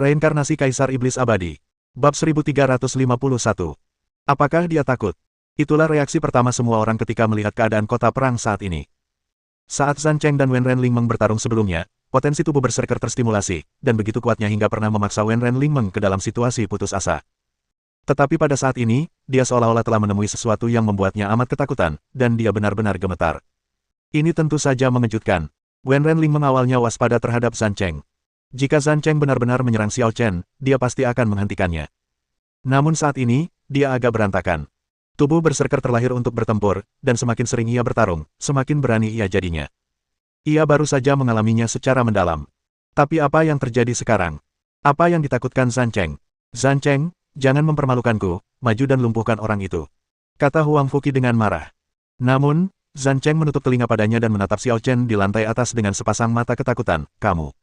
Reinkarnasi Kaisar Iblis Abadi. Bab 1351. Apakah dia takut? Itulah reaksi pertama semua orang ketika melihat keadaan kota perang saat ini. Saat Zhan Cheng dan Wen Renlingmeng bertarung sebelumnya, potensi tubuh berserker terstimulasi, dan begitu kuatnya hingga pernah memaksa Wen Renlingmeng ke dalam situasi putus asa. Tetapi pada saat ini, dia seolah-olah telah menemui sesuatu yang membuatnya amat ketakutan, dan dia benar-benar gemetar. Ini tentu saja mengejutkan. Wen Renlingmeng awalnya waspada terhadap Zhan Cheng. Jika Zhan Cheng benar-benar menyerang Xiao Chen, dia pasti akan menghentikannya. Namun saat ini, dia agak berantakan. Tubuh berserker terlahir untuk bertempur, dan semakin sering ia bertarung, semakin berani ia jadinya. Ia baru saja mengalaminya secara mendalam. Tapi apa yang terjadi sekarang? Apa yang ditakutkan Zhan Cheng? Zhan Cheng, jangan mempermalukanku, maju dan lumpuhkan orang itu, kata Huang Fuqi dengan marah. Namun, Zhan Cheng menutup telinga padanya dan menatap Xiao Chen di lantai atas dengan sepasang mata ketakutan. Kamu.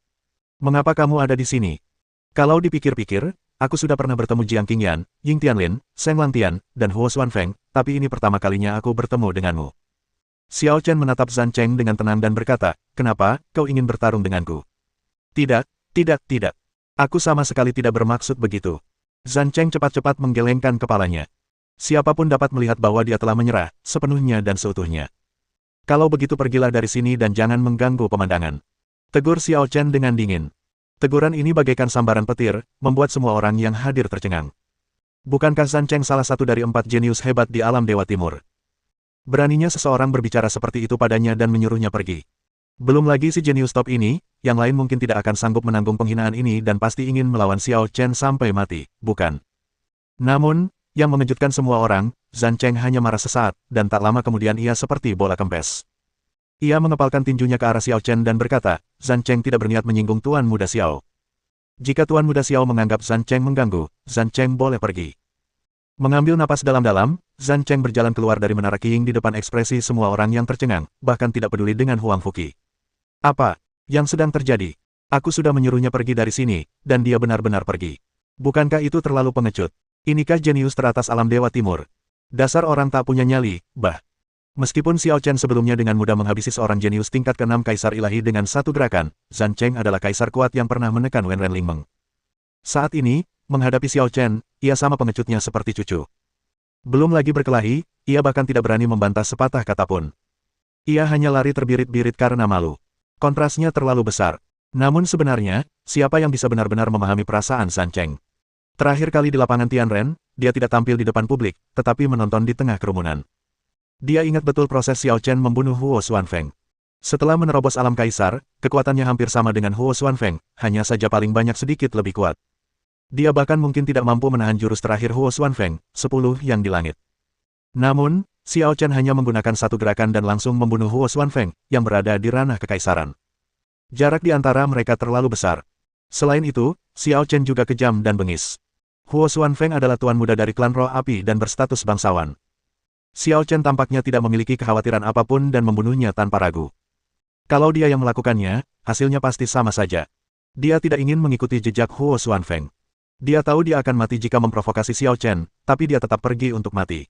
Mengapa kamu ada di sini? Kalau dipikir-pikir, aku sudah pernah bertemu Jiang Qingyan, Ying Tianlin, Seng Langtian, dan Huo Xuanfeng, tapi ini pertama kalinya aku bertemu denganmu. Xiao Chen menatap Zhan Cheng dengan tenang dan berkata, kenapa, kau ingin bertarung denganku? Tidak. Aku sama sekali tidak bermaksud begitu. Zhan Cheng cepat-cepat menggelengkan kepalanya. Siapapun dapat melihat bahwa dia telah menyerah, sepenuhnya dan seutuhnya. Kalau begitu pergilah dari sini dan jangan mengganggu pemandangan. Tegur Xiao Chen dengan dingin. Teguran ini bagaikan sambaran petir, membuat semua orang yang hadir tercengang. Bukankah Zhan Cheng salah satu dari 4 jenius hebat di alam Dewa Timur? Beraninya seseorang berbicara seperti itu padanya dan menyuruhnya pergi. Belum lagi si jenius top ini, yang lain mungkin tidak akan sanggup menanggung penghinaan ini dan pasti ingin melawan Xiao Chen sampai mati, bukan? Namun, yang mengejutkan semua orang, Zhan Cheng hanya marah sesaat, dan tak lama kemudian ia seperti bola kempes. Ia mengepalkan tinjunya ke arah Xiao Chen dan berkata, Zhan Cheng tidak berniat menyinggung Tuan Muda Xiao. Jika Tuan Muda Xiao menganggap Zhan Cheng mengganggu, Zhan Cheng boleh pergi. Mengambil napas dalam-dalam, Zhan Cheng berjalan keluar dari menara Qiying di depan ekspresi semua orang yang tercengang, bahkan tidak peduli dengan Huang Fuqi. Apa yang sedang terjadi? Aku sudah menyuruhnya pergi dari sini, dan dia benar-benar pergi. Bukankah itu terlalu pengecut? Inikah jenius teratas alam Dewa Timur? Dasar orang tak punya nyali, bah. Meskipun Xiao Chen sebelumnya dengan mudah menghabisi seorang jenius tingkat ke-6 Kaisar Ilahi dengan satu gerakan, Zhan Cheng adalah kaisar kuat yang pernah menekan Wen Renlingmeng. Saat ini, menghadapi Xiao Chen, ia sama pengecutnya seperti cucu. Belum lagi berkelahi, ia bahkan tidak berani membantah sepatah kata pun. Ia hanya lari terbirit-birit karena malu. Kontrasnya terlalu besar. Namun sebenarnya, siapa yang bisa benar-benar memahami perasaan Zhan Cheng? Terakhir kali di lapangan Tianren, dia tidak tampil di depan publik, tetapi menonton di tengah kerumunan. Dia ingat betul proses Xiao Chen membunuh Huo Xuanfeng. Setelah menerobos alam kaisar, kekuatannya hampir sama dengan Huo Xuanfeng, hanya saja paling banyak sedikit lebih kuat. Dia bahkan mungkin tidak mampu menahan jurus terakhir Huo Xuanfeng, 10 yang di langit. Namun, Xiao Chen hanya menggunakan satu gerakan dan langsung membunuh Huo Xuanfeng, yang berada di ranah kekaisaran. Jarak di antara mereka terlalu besar. Selain itu, Xiao Chen juga kejam dan bengis. Huo Xuanfeng adalah tuan muda dari klan Roh Api dan berstatus bangsawan. Xiao Chen tampaknya tidak memiliki kekhawatiran apapun dan membunuhnya tanpa ragu. Kalau dia yang melakukannya, hasilnya pasti sama saja. Dia tidak ingin mengikuti jejak Huo Xuanfeng. Dia tahu dia akan mati jika memprovokasi Xiao Chen, tapi dia tetap pergi untuk mati.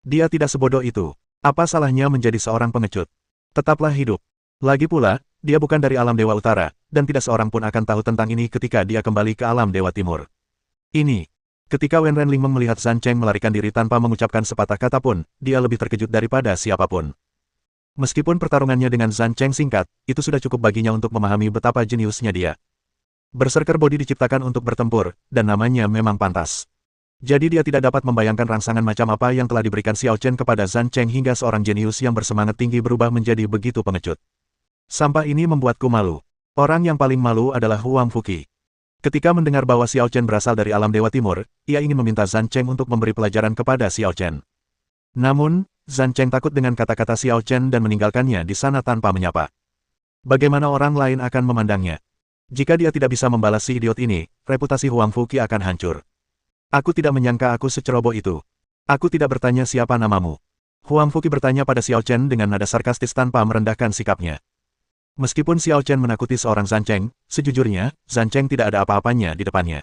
Dia tidak sebodoh itu. Apa salahnya menjadi seorang pengecut? Tetaplah hidup. Lagi pula, dia bukan dari alam Dewa Utara, dan tidak seorang pun akan tahu tentang ini ketika dia kembali ke alam Dewa Timur. Ini. Ketika Wen Renlingmeng melihat Zhan Cheng melarikan diri tanpa mengucapkan sepatah kata pun, dia lebih terkejut daripada siapapun. Meskipun pertarungannya dengan Zhan Cheng singkat, itu sudah cukup baginya untuk memahami betapa jeniusnya dia. Berserker bodi diciptakan untuk bertempur, dan namanya memang pantas. Jadi dia tidak dapat membayangkan rangsangan macam apa yang telah diberikan Xiao Chen kepada Zhan Cheng hingga seorang jenius yang bersemangat tinggi berubah menjadi begitu pengecut. Sampah ini membuatku malu. Orang yang paling malu adalah Huang Fuqi. Ketika mendengar bahwa Xiao Chen berasal dari alam Dewa Timur, ia ingin meminta Zhan Cheng untuk memberi pelajaran kepada Xiao Chen. Namun, Zhan Cheng takut dengan kata-kata Xiao Chen dan meninggalkannya di sana tanpa menyapa. Bagaimana orang lain akan memandangnya? Jika dia tidak bisa membalas si idiot ini, reputasi Huang Fuqi akan hancur. Aku tidak menyangka aku seceroboh itu. Aku tidak bertanya siapa namamu. Huang Fuqi bertanya pada Xiao Chen dengan nada sarkastis tanpa merendahkan sikapnya. Meskipun Xiao Chen menakuti seorang Zhan Cheng, sejujurnya, Zhan Cheng tidak ada apa-apanya di depannya.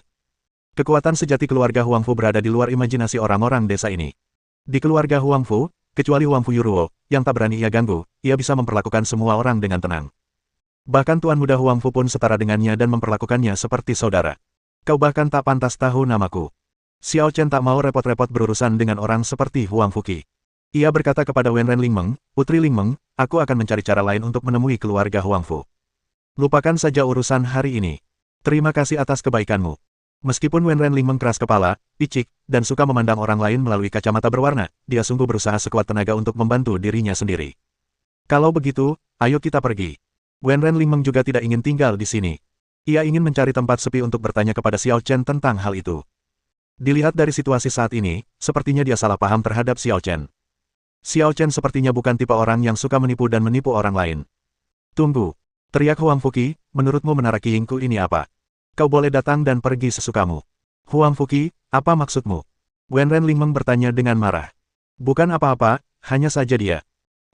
Kekuatan sejati keluarga Huang Fu berada di luar imajinasi orang-orang desa ini. Di keluarga Huang Fu, kecuali Huang Fu Yuruo, yang tak berani ia ganggu, ia bisa memperlakukan semua orang dengan tenang. Bahkan Tuan Muda Huang Fu pun setara dengannya dan memperlakukannya seperti saudara. Kau bahkan tak pantas tahu namaku. Xiao Chen tak mau repot-repot berurusan dengan orang seperti Huang Fuqi. Ia berkata kepada Wenren Lingmeng, Putri Lingmeng, aku akan mencari cara lain untuk menemui keluarga Huang Fu. Lupakan saja urusan hari ini. Terima kasih atas kebaikanmu. Meskipun Wenren Lingmeng keras kepala, picik, dan suka memandang orang lain melalui kacamata berwarna, dia sungguh berusaha sekuat tenaga untuk membantu dirinya sendiri. Kalau begitu, ayo kita pergi. Wenren Lingmeng juga tidak ingin tinggal di sini. Ia ingin mencari tempat sepi untuk bertanya kepada Xiao Chen tentang hal itu. Dilihat dari situasi saat ini, sepertinya dia salah paham terhadap Xiao Chen. Xiao Chen sepertinya bukan tipe orang yang suka menipu dan menipu orang lain. Tunggu, teriak Huang Fuqi, menurutmu menara Qiyingku ini apa? Kau boleh datang dan pergi sesukamu. Huang Fuqi, apa maksudmu? Wenren Lingmeng bertanya dengan marah. Bukan apa-apa, hanya saja dia.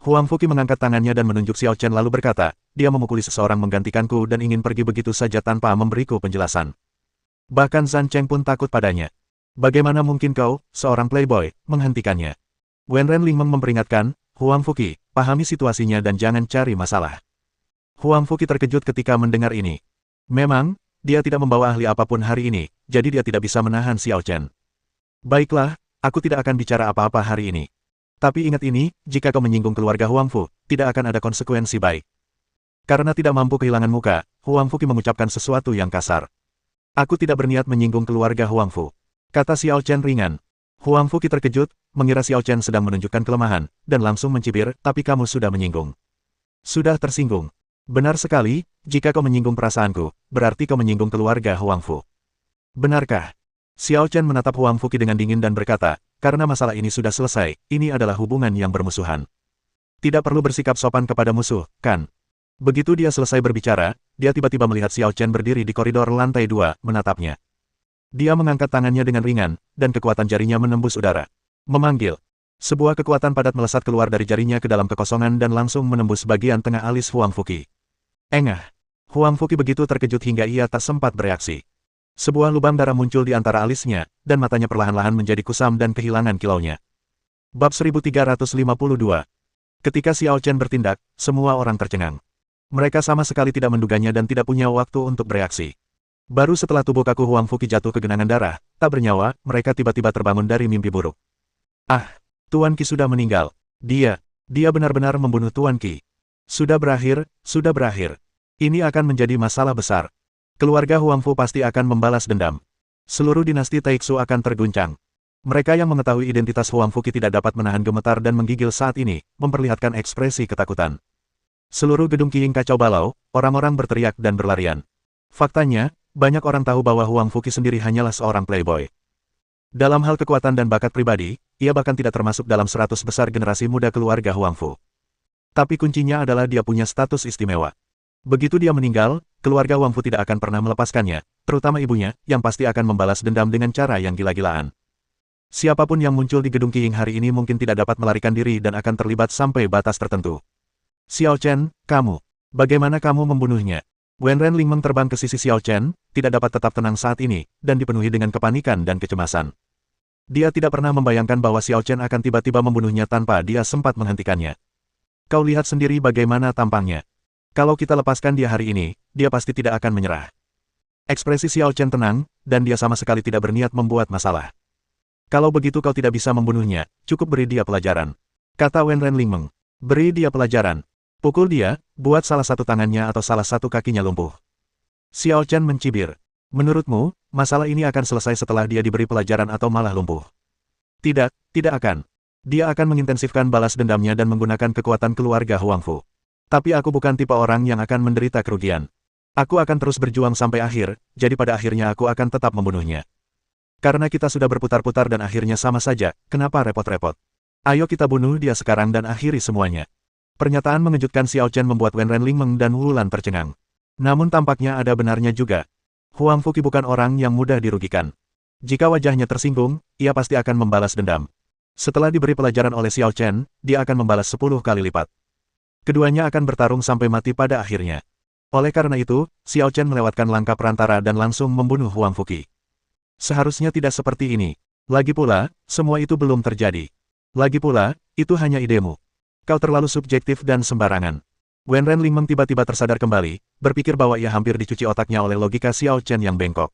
Huang Fuqi mengangkat tangannya dan menunjuk Xiao Chen lalu berkata, dia memukuli seseorang menggantikanku dan ingin pergi begitu saja tanpa memberiku penjelasan. Bahkan Zhan Cheng pun takut padanya. Bagaimana mungkin kau, seorang playboy, menghentikannya? Wenren Lingmeng memperingatkan, Huang Fuqi, pahami situasinya dan jangan cari masalah. Huang Fuqi terkejut ketika mendengar ini. Memang, dia tidak membawa ahli apapun hari ini, jadi dia tidak bisa menahan Xiao Chen. Baiklah, aku tidak akan bicara apa-apa hari ini. Tapi ingat ini, jika kau menyinggung keluarga Huang Fu, tidak akan ada konsekuensi baik. Karena tidak mampu kehilangan muka, Huang Fuqi mengucapkan sesuatu yang kasar. Aku tidak berniat menyinggung keluarga Huang Fu, kata Xiao Chen ringan. Huang Fuqi terkejut, mengira Xiao Chen sedang menunjukkan kelemahan, dan langsung mencibir, tapi kamu sudah menyinggung. Sudah tersinggung. Benar sekali, jika kau menyinggung perasaanku, berarti kau menyinggung keluarga Huang Fu. Benarkah? Xiao Chen menatap Huang Fuqi dengan dingin dan berkata, karena masalah ini sudah selesai, ini adalah hubungan yang bermusuhan. Tidak perlu bersikap sopan kepada musuh, kan? Begitu dia selesai berbicara, dia tiba-tiba melihat Xiao Chen berdiri di koridor lantai 2, menatapnya. Dia mengangkat tangannya dengan ringan, dan kekuatan jarinya menembus udara. Memanggil. Sebuah kekuatan padat melesat keluar dari jarinya ke dalam kekosongan dan langsung menembus bagian tengah alis Huang Fuqi. Engah. Huang Fuqi begitu terkejut hingga ia tak sempat bereaksi. Sebuah lubang darah muncul di antara alisnya, dan matanya perlahan-lahan menjadi kusam dan kehilangan kilaunya. Bab 1352. Ketika Xiao Chen bertindak, semua orang tercengang. Mereka sama sekali tidak menduganya dan tidak punya waktu untuk bereaksi. Baru setelah tubuh kaku Huang Fuqi jatuh ke genangan darah, tak bernyawa, mereka tiba-tiba terbangun dari mimpi buruk. Ah, Tuan Qi sudah meninggal. Dia benar-benar membunuh Tuan Qi. Sudah berakhir, sudah berakhir. Ini akan menjadi masalah besar. Keluarga Huang Fu pasti akan membalas dendam. Seluruh dinasti Taixu akan terguncang. Mereka yang mengetahui identitas Huang Fuqi tidak dapat menahan gemetar dan menggigil saat ini, memperlihatkan ekspresi ketakutan. Seluruh gedung Qiying kacau balau, orang-orang berteriak dan berlarian. Faktanya, banyak orang tahu bahwa Huang Fuqi sendiri hanyalah seorang playboy. Dalam hal kekuatan dan bakat pribadi, ia bahkan tidak termasuk dalam 100 besar generasi muda keluarga Huang Fu. Tapi kuncinya adalah dia punya status istimewa. Begitu dia meninggal, keluarga Huang Fu tidak akan pernah melepaskannya, terutama ibunya, yang pasti akan membalas dendam dengan cara yang gila-gilaan. Siapapun yang muncul di gedung Qiying hari ini mungkin tidak dapat melarikan diri dan akan terlibat sampai batas tertentu. Xiao Chen, kamu. Bagaimana kamu membunuhnya? Wenren Lingmeng terbang ke sisi Xiao Chen, tidak dapat tetap tenang saat ini, dan dipenuhi dengan kepanikan dan kecemasan. Dia tidak pernah membayangkan bahwa Xiao Chen akan tiba-tiba membunuhnya tanpa dia sempat menghentikannya. Kau lihat sendiri bagaimana tampangnya. Kalau kita lepaskan dia hari ini, dia pasti tidak akan menyerah. Ekspresi Xiao Chen tenang, dan dia sama sekali tidak berniat membuat masalah. Kalau begitu kau tidak bisa membunuhnya, cukup beri dia pelajaran. Kata Wenren Lingmeng. Beri dia pelajaran. Pukul dia, buat salah satu tangannya atau salah satu kakinya lumpuh. Xiao Chen mencibir. Menurutmu, masalah ini akan selesai setelah dia diberi pelajaran atau malah lumpuh? Tidak, tidak akan. Dia akan mengintensifkan balas dendamnya dan menggunakan kekuatan keluarga Huang Fu. Tapi aku bukan tipe orang yang akan menderita kerugian. Aku akan terus berjuang sampai akhir, jadi pada akhirnya aku akan tetap membunuhnya. Karena kita sudah berputar-putar dan akhirnya sama saja, kenapa repot-repot? Ayo kita bunuh dia sekarang dan akhiri semuanya. Pernyataan mengejutkan Xiao Chen membuat Wenren Lingmeng dan Wulan tercengang. Namun tampaknya ada benarnya juga. Huang Fuqi bukan orang yang mudah dirugikan. Jika wajahnya tersinggung, ia pasti akan membalas dendam. Setelah diberi pelajaran oleh Xiao Chen, dia akan membalas 10 kali lipat. Keduanya akan bertarung sampai mati pada akhirnya. Oleh karena itu, Xiao Chen melewatkan langkah perantara dan langsung membunuh Huang Fuqi. Seharusnya tidak seperti ini. Lagi pula, semua itu belum terjadi. Lagi pula, itu hanya idemu. Kau terlalu subjektif dan sembarangan. Wenren Lingmeng tiba-tiba tersadar kembali, berpikir bahwa ia hampir dicuci otaknya oleh logika Xiao Chen yang bengkok.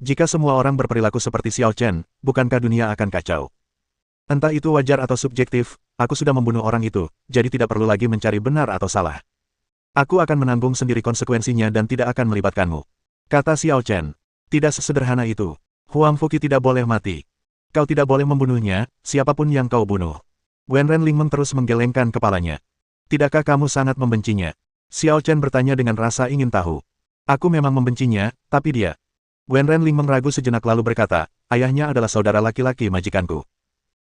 Jika semua orang berperilaku seperti Xiao Chen, bukankah dunia akan kacau? Entah itu wajar atau subjektif, aku sudah membunuh orang itu, jadi tidak perlu lagi mencari benar atau salah. Aku akan menanggung sendiri konsekuensinya dan tidak akan melibatkanmu. Kata Xiao Chen. Tidak sesederhana itu. Huang Fuqi tidak boleh mati. Kau tidak boleh membunuhnya, siapapun yang kau bunuh. Wenren Lingmeng terus menggelengkan kepalanya. Tidakkah kamu sangat membencinya? Xiao Chen bertanya dengan rasa ingin tahu. Aku memang membencinya, tapi dia. Wenren Lingmeng ragu sejenak lalu berkata, ayahnya adalah saudara laki-laki majikanku.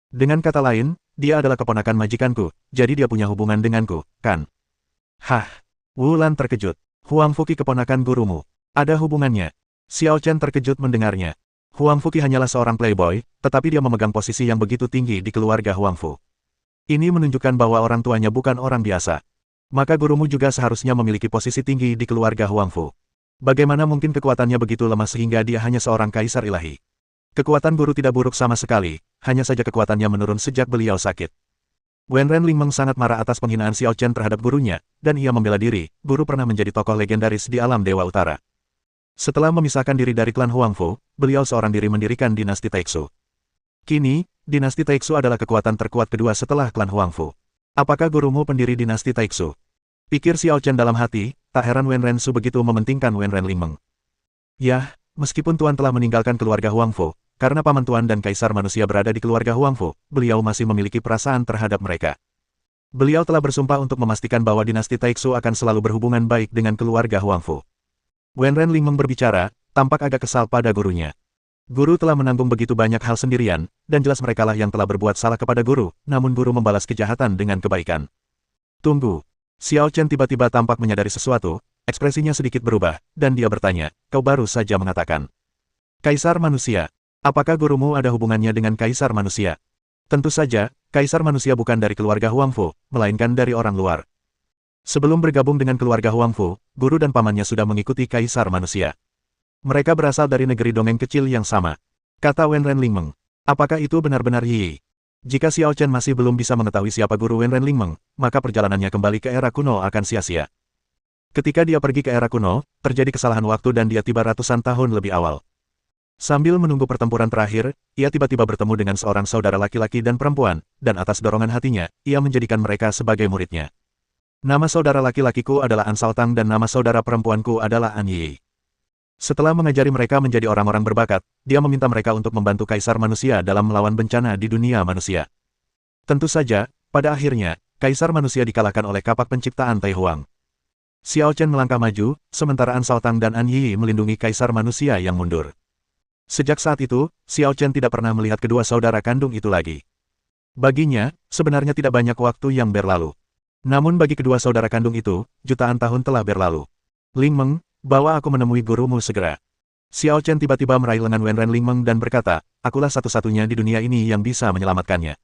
Dengan kata lain, dia adalah keponakan majikanku, jadi dia punya hubungan denganku, kan? Hah? Wulan terkejut. Huang Fuqi keponakan gurumu. Ada hubungannya. Xiao Chen terkejut mendengarnya. Huang Fuqi hanyalah seorang playboy, tetapi dia memegang posisi yang begitu tinggi di keluarga Huang Fu. Ini menunjukkan bahwa orang tuanya bukan orang biasa. Maka gurumu juga seharusnya memiliki posisi tinggi di keluarga Huang Fu. Bagaimana mungkin kekuatannya begitu lemah sehingga dia hanya seorang kaisar ilahi? Kekuatan guru tidak buruk sama sekali, hanya saja kekuatannya menurun sejak beliau sakit. Wenren Lingmeng sangat marah atas penghinaan Xiao Chen terhadap gurunya, dan ia membela diri, guru pernah menjadi tokoh legendaris di alam Dewa Utara. Setelah memisahkan diri dari klan Huang Fu, beliau seorang diri mendirikan dinasti Taixu. Kini, dinasti Taixu adalah kekuatan terkuat kedua setelah klan Huang Fu. Apakah gurumu pendiri dinasti Taixu? Pikir Xiao Chen dalam hati, tak heran Wenren Su begitu mementingkan Wenren Lingmeng. Yah, meskipun Tuan telah meninggalkan keluarga Huang Fu, karena paman Tuan dan kaisar manusia berada di keluarga Huang Fu, beliau masih memiliki perasaan terhadap mereka. Beliau telah bersumpah untuk memastikan bahwa dinasti Taixu akan selalu berhubungan baik dengan keluarga Huang Fu. Wenren Lingmeng berbicara, tampak agak kesal pada gurunya. Guru telah menanggung begitu banyak hal sendirian, dan jelas merekalah yang telah berbuat salah kepada guru, namun guru membalas kejahatan dengan kebaikan. Tunggu. Xiao Chen tiba-tiba tampak menyadari sesuatu, ekspresinya sedikit berubah, dan dia bertanya, kau baru saja mengatakan. Kaisar manusia. Apakah gurumu ada hubungannya dengan kaisar manusia? Tentu saja, kaisar manusia bukan dari keluarga Huang Fu, melainkan dari orang luar. Sebelum bergabung dengan keluarga Huang Fu, guru dan pamannya sudah mengikuti kaisar manusia. Mereka berasal dari negeri dongeng kecil yang sama. Kata Wenren Lingmeng. Apakah itu benar-benar Yi? Jika Xiao Chen masih belum bisa mengetahui siapa guru Wenren Lingmeng, maka perjalanannya kembali ke era kuno akan sia-sia. Ketika dia pergi ke era kuno, terjadi kesalahan waktu dan dia tiba ratusan tahun lebih awal. Sambil menunggu pertempuran terakhir, ia tiba-tiba bertemu dengan seorang saudara laki-laki dan perempuan, dan atas dorongan hatinya, ia menjadikan mereka sebagai muridnya. Nama saudara laki-lakiku adalah An Saotang dan nama saudara perempuanku adalah An Yi. Setelah mengajari mereka menjadi orang-orang berbakat, dia meminta mereka untuk membantu kaisar manusia dalam melawan bencana di dunia manusia. Tentu saja, pada akhirnya, kaisar manusia dikalahkan oleh kapak penciptaan Tai Huang. Xiao Chen melangkah maju, sementara An Saotang dan An Yi melindungi kaisar manusia yang mundur. Sejak saat itu, Xiao Chen tidak pernah melihat kedua saudara kandung itu lagi. Baginya, sebenarnya tidak banyak waktu yang berlalu. Namun bagi kedua saudara kandung itu, jutaan tahun telah berlalu. Lingmeng, bawa aku menemui gurumu segera. Xiao Chen tiba-tiba meraih lengan Wenren Lingmeng dan berkata, akulah satu-satunya di dunia ini yang bisa menyelamatkannya.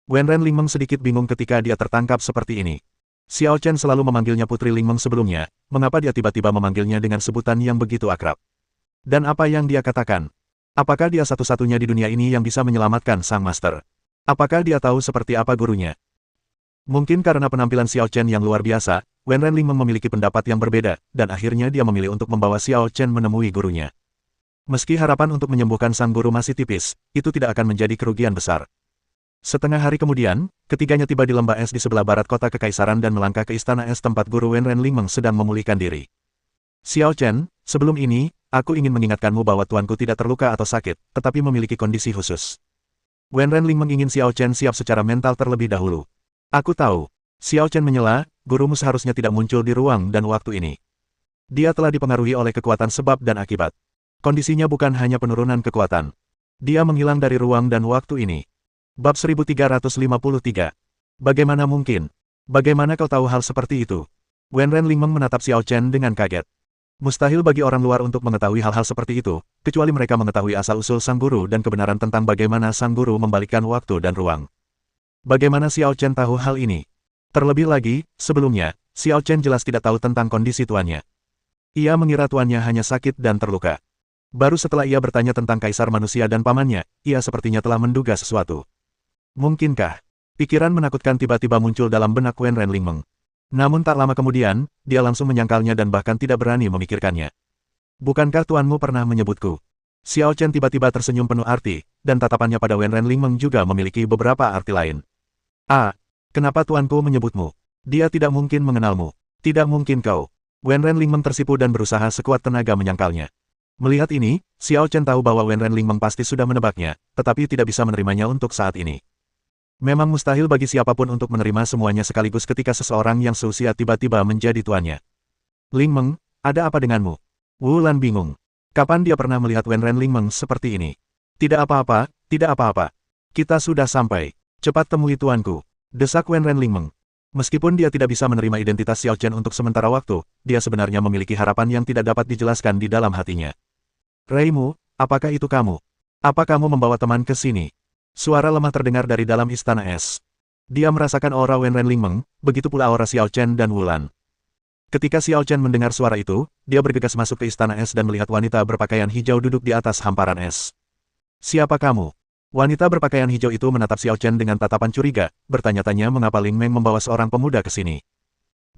Wenren Lingmeng sedikit bingung ketika dia tertangkap seperti ini. Xiao Chen selalu memanggilnya Putri Lingmeng sebelumnya, mengapa dia tiba-tiba memanggilnya dengan sebutan yang begitu akrab? Dan apa yang dia katakan? Apakah dia satu-satunya di dunia ini yang bisa menyelamatkan sang master? Apakah dia tahu seperti apa gurunya? Mungkin karena penampilan Xiao Chen yang luar biasa, Wenren Lingmeng memiliki pendapat yang berbeda, dan akhirnya dia memilih untuk membawa Xiao Chen menemui gurunya. Meski harapan untuk menyembuhkan sang guru masih tipis, itu tidak akan menjadi kerugian besar. Setengah hari kemudian, ketiganya tiba di lembah es di sebelah barat kota kekaisaran dan melangkah ke istana es tempat guru Wenren Lingmeng sedang memulihkan diri. Xiao Chen, sebelum ini, aku ingin mengingatkanmu bahwa tuanku tidak terluka atau sakit, tetapi memiliki kondisi khusus. Wenren Lingmeng ingin Xiao Chen siap secara mental terlebih dahulu. Aku tahu. Xiao Chen menyela, gurumu seharusnya tidak muncul di ruang dan waktu ini. Dia telah dipengaruhi oleh kekuatan sebab dan akibat. Kondisinya bukan hanya penurunan kekuatan. Dia menghilang dari ruang dan waktu ini. Bab 1353. Bagaimana mungkin? Bagaimana kau tahu hal seperti itu? Wenren Lingmeng menatap Xiao Chen dengan kaget. Mustahil bagi orang luar untuk mengetahui hal-hal seperti itu, kecuali mereka mengetahui asal-usul sang guru dan kebenaran tentang bagaimana sang guru membalikkan waktu dan ruang. Bagaimana Xiao Chen tahu hal ini? Terlebih lagi, sebelumnya, Xiao Chen jelas tidak tahu tentang kondisi tuannya. Ia mengira tuannya hanya sakit dan terluka. Baru setelah ia bertanya tentang kaisar manusia dan pamannya, ia sepertinya telah menduga sesuatu. Mungkinkah? Pikiran menakutkan tiba-tiba muncul dalam benak Wenren Lingmeng. Namun tak lama kemudian, dia langsung menyangkalnya dan bahkan tidak berani memikirkannya. Bukankah tuanmu pernah menyebutku? Xiao Chen tiba-tiba tersenyum penuh arti, dan tatapannya pada Wenren Lingmeng juga memiliki beberapa arti lain. Ah, kenapa tuanku menyebutmu? Dia tidak mungkin mengenalmu. Tidak mungkin kau. Wenren Lingmeng tersipu dan berusaha sekuat tenaga menyangkalnya. Melihat ini, Xiao Chen tahu bahwa Wenren Lingmeng pasti sudah menebaknya, tetapi tidak bisa menerimanya untuk saat ini. Memang mustahil bagi siapapun untuk menerima semuanya sekaligus ketika seseorang yang seusia tiba-tiba menjadi tuannya. Lingmeng, ada apa denganmu? Wu Lan bingung. Kapan dia pernah melihat Wenren Lingmeng seperti ini? Tidak apa-apa, tidak apa-apa. Kita sudah sampai. Cepat temui tuanku. Desak Wenren Lingmeng. Meskipun dia tidak bisa menerima identitas Xiao Chen untuk sementara waktu, dia sebenarnya memiliki harapan yang tidak dapat dijelaskan di dalam hatinya. Reimu, apakah itu kamu? Apa kamu membawa teman ke sini? Suara lemah terdengar dari dalam istana es. Dia merasakan aura Wenren Lingmeng, begitu pula aura Xiao Chen dan Wulan. Ketika Xiao Chen mendengar suara itu, dia bergegas masuk ke istana es dan melihat wanita berpakaian hijau duduk di atas hamparan es. Siapa kamu? Wanita berpakaian hijau itu menatap Xiao Chen dengan tatapan curiga, bertanya-tanya mengapa Ling Meng membawa seorang pemuda ke sini.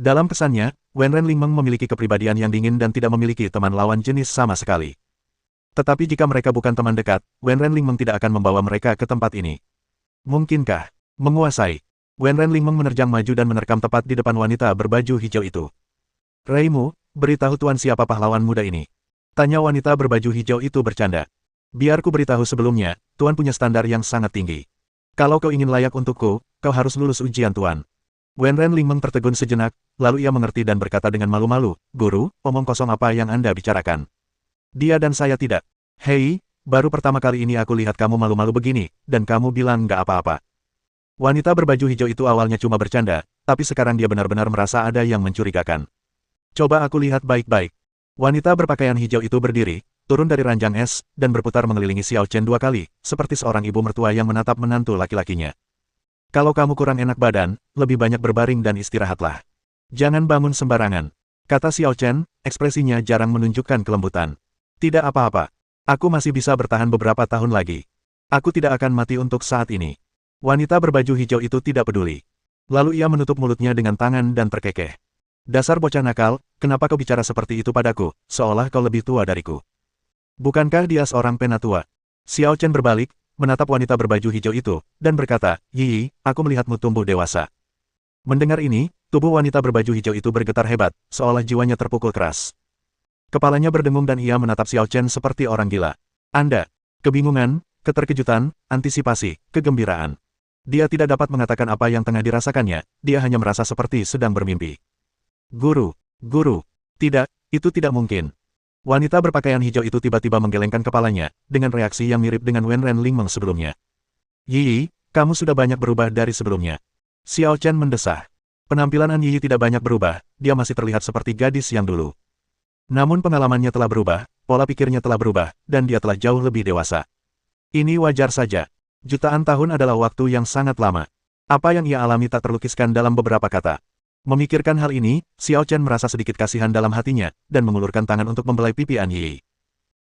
Dalam kesannya, Wenren Lingmeng memiliki kepribadian yang dingin dan tidak memiliki teman lawan jenis sama sekali. Tetapi jika mereka bukan teman dekat, Wenren Lingmeng tidak akan membawa mereka ke tempat ini. Mungkinkah? Menguasai. Wenren Lingmeng menerjang maju dan menerkam tepat di depan wanita berbaju hijau itu. Reimu, beritahu tuan siapa pahlawan muda ini. Tanya wanita berbaju hijau itu bercanda. Biar ku beritahu sebelumnya, tuan punya standar yang sangat tinggi. Kalau kau ingin layak untukku, kau harus lulus ujian tuan. Wenren Lingmeng tertegun sejenak, lalu ia mengerti dan berkata dengan malu-malu, Guru, omong kosong apa yang Anda bicarakan? Dia dan saya tidak. Hei, baru pertama kali ini aku lihat kamu malu-malu begini, dan kamu bilang nggak apa-apa. Wanita berbaju hijau itu awalnya cuma bercanda, tapi sekarang dia benar-benar merasa ada yang mencurigakan. Coba aku lihat baik-baik. Wanita berpakaian hijau itu berdiri, turun dari ranjang es, dan berputar mengelilingi Xiao Chen 2 kali, seperti seorang ibu mertua yang menatap menantu laki-lakinya. Kalau kamu kurang enak badan, lebih banyak berbaring dan istirahatlah. Jangan bangun sembarangan. Kata Xiao Chen, ekspresinya jarang menunjukkan kelembutan. Tidak apa-apa. Aku masih bisa bertahan beberapa tahun lagi. Aku tidak akan mati untuk saat ini. Wanita berbaju hijau itu tidak peduli. Lalu ia menutup mulutnya dengan tangan dan terkekeh. Dasar bocah nakal, kenapa kau bicara seperti itu padaku, seolah kau lebih tua dariku? Bukankah dia seorang penatua? Xiao Chen berbalik, menatap wanita berbaju hijau itu, dan berkata, Yi, aku melihatmu tumbuh dewasa. Mendengar ini, tubuh wanita berbaju hijau itu bergetar hebat, seolah jiwanya terpukul keras. Kepalanya berdengung dan ia menatap Xiao Chen seperti orang gila. Anda, kebingungan, keterkejutan, antisipasi, kegembiraan. Dia tidak dapat mengatakan apa yang tengah dirasakannya, dia hanya merasa seperti sedang bermimpi. Guru, tidak, itu tidak mungkin. Wanita berpakaian hijau itu tiba-tiba menggelengkan kepalanya, dengan reaksi yang mirip dengan Wenren Lingmeng sebelumnya. Yi, kamu sudah banyak berubah dari sebelumnya. Xiao Chen mendesah. Penampilan An Yi tidak banyak berubah, dia masih terlihat seperti gadis yang dulu. Namun pengalamannya telah berubah, pola pikirnya telah berubah, dan dia telah jauh lebih dewasa. Ini wajar saja. Jutaan tahun adalah waktu yang sangat lama. Apa yang ia alami tak terlukiskan dalam beberapa kata. Memikirkan hal ini, Xiao Chen merasa sedikit kasihan dalam hatinya, dan mengulurkan tangan untuk membelai pipi An Yi.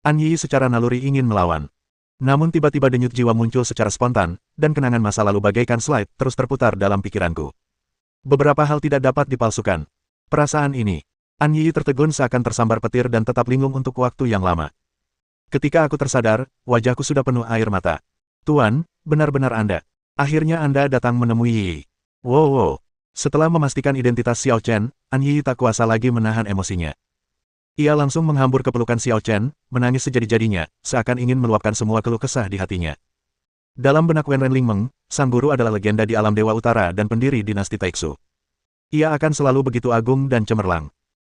An Yi secara naluri ingin melawan. Namun tiba-tiba denyut jiwa muncul secara spontan, dan kenangan masa lalu bagaikan slide terus terputar dalam pikiranku. Beberapa hal tidak dapat dipalsukan. Perasaan ini. An Yi tertegun seakan tersambar petir dan tetap linglung untuk waktu yang lama. Ketika aku tersadar, wajahku sudah penuh air mata. Tuan, benar-benar Anda. Akhirnya Anda datang menemui Yi. Wow. Setelah memastikan identitas Xiao Chen, An Yi tak kuasa lagi menahan emosinya. Ia langsung menghambur ke pelukan Xiao Chen, menangis sejadi-jadinya, seakan ingin meluapkan semua keluh kesah di hatinya. Dalam benak Wenren Lingmeng, sang guru adalah legenda di alam Dewa Utara dan pendiri dinasti Taixu. Ia akan selalu begitu agung dan cemerlang.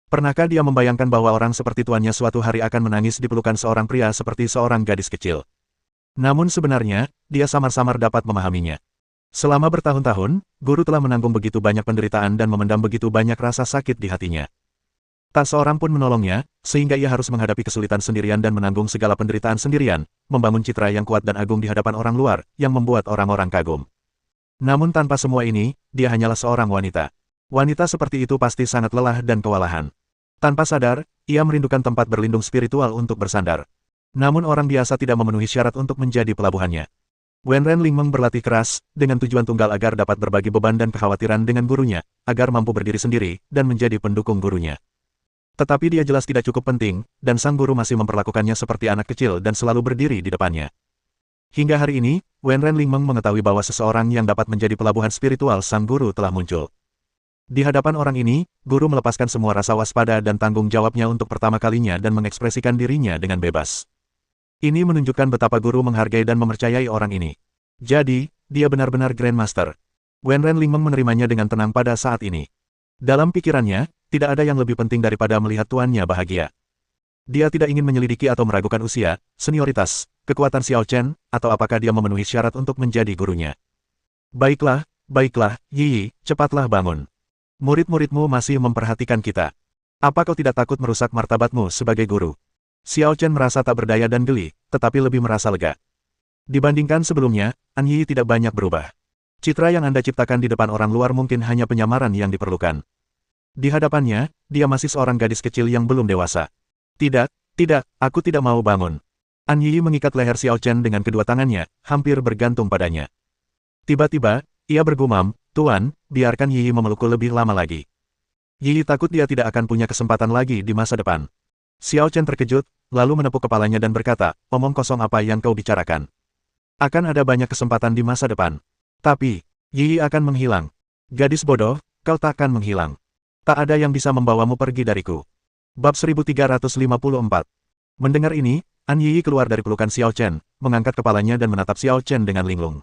Pernahkah dia membayangkan bahwa orang seperti tuannya suatu hari akan menangis di pelukan seorang pria seperti seorang gadis kecil? Namun sebenarnya, dia samar-samar dapat memahaminya. Selama bertahun-tahun, guru telah menanggung begitu banyak penderitaan dan memendam begitu banyak rasa sakit di hatinya. Tak seorang pun menolongnya, sehingga ia harus menghadapi kesulitan sendirian dan menanggung segala penderitaan sendirian, membangun citra yang kuat dan agung di hadapan orang luar, yang membuat orang-orang kagum. Namun tanpa semua ini, dia hanyalah seorang wanita. Wanita seperti itu pasti sangat lelah dan kewalahan. Tanpa sadar, ia merindukan tempat berlindung spiritual untuk bersandar. Namun orang biasa tidak memenuhi syarat untuk menjadi pelabuhannya. Wenren Lingmeng berlatih keras, dengan tujuan tunggal agar dapat berbagi beban dan kekhawatiran dengan gurunya, agar mampu berdiri sendiri, dan menjadi pendukung gurunya. Tetapi dia jelas tidak cukup penting, dan sang guru masih memperlakukannya seperti anak kecil dan selalu berdiri di depannya. Hingga hari ini, Wenren Lingmeng mengetahui bahwa seseorang yang dapat menjadi pelabuhan spiritual sang guru telah muncul. Di hadapan orang ini, guru melepaskan semua rasa waspada dan tanggung jawabnya untuk pertama kalinya dan mengekspresikan dirinya dengan bebas. Ini menunjukkan betapa guru menghargai dan mempercayai orang ini. Jadi, dia benar-benar Grandmaster. Wenren Lingmeng menerimanya dengan tenang pada saat ini. Dalam pikirannya, tidak ada yang lebih penting daripada melihat tuannya bahagia. Dia tidak ingin menyelidiki atau meragukan usia, senioritas, kekuatan Xiao Chen, atau apakah dia memenuhi syarat untuk menjadi gurunya. Baiklah, baiklah, Yi, cepatlah bangun. Murid-muridmu masih memperhatikan kita. Apa kau tidak takut merusak martabatmu sebagai guru? Xiao Chen merasa tak berdaya dan geli, tetapi lebih merasa lega. Dibandingkan sebelumnya, An Yi tidak banyak berubah. Citra yang Anda ciptakan di depan orang luar mungkin hanya penyamaran yang diperlukan. Di hadapannya, dia masih seorang gadis kecil yang belum dewasa. Tidak, tidak, aku tidak mau bangun. An Yi mengikat leher Xiao Chen dengan kedua tangannya, hampir bergantung padanya. Tiba-tiba, ia bergumam, Tuan, biarkan Yi memelukku lebih lama lagi. Yi takut dia tidak akan punya kesempatan lagi di masa depan. Xiao Chen terkejut, lalu menepuk kepalanya dan berkata, omong kosong apa yang kau bicarakan. Akan ada banyak kesempatan di masa depan. Tapi, Yi akan menghilang. Gadis bodoh, kau takkan menghilang. Tak ada yang bisa membawamu pergi dariku. Bab 1354. Mendengar ini, An Yi keluar dari pelukan Xiao Chen, mengangkat kepalanya dan menatap Xiao Chen dengan linglung.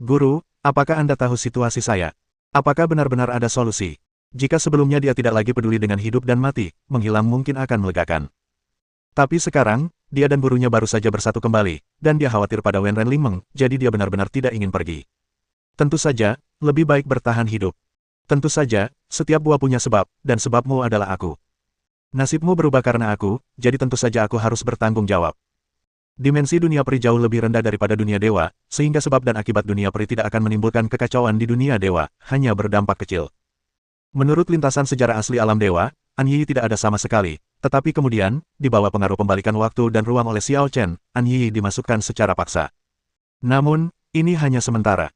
Guru, apakah Anda tahu situasi saya? Apakah benar-benar ada solusi? Jika sebelumnya dia tidak lagi peduli dengan hidup dan mati, menghilang mungkin akan melegakan. Tapi sekarang, dia dan gurunya baru saja bersatu kembali, dan dia khawatir pada Wenren Lingmeng, jadi dia benar-benar tidak ingin pergi. Tentu saja, lebih baik bertahan hidup. Tentu saja, setiap buah punya sebab, dan sebabmu adalah aku. Nasibmu berubah karena aku, jadi tentu saja aku harus bertanggung jawab. Dimensi dunia peri jauh lebih rendah daripada dunia dewa, sehingga sebab dan akibat dunia peri tidak akan menimbulkan kekacauan di dunia dewa, hanya berdampak kecil. Menurut lintasan sejarah asli alam dewa, An Yi tidak ada sama sekali, tetapi kemudian, di bawah pengaruh pembalikan waktu dan ruang oleh Xiao Chen, An Yi dimasukkan secara paksa. Namun, ini hanya sementara.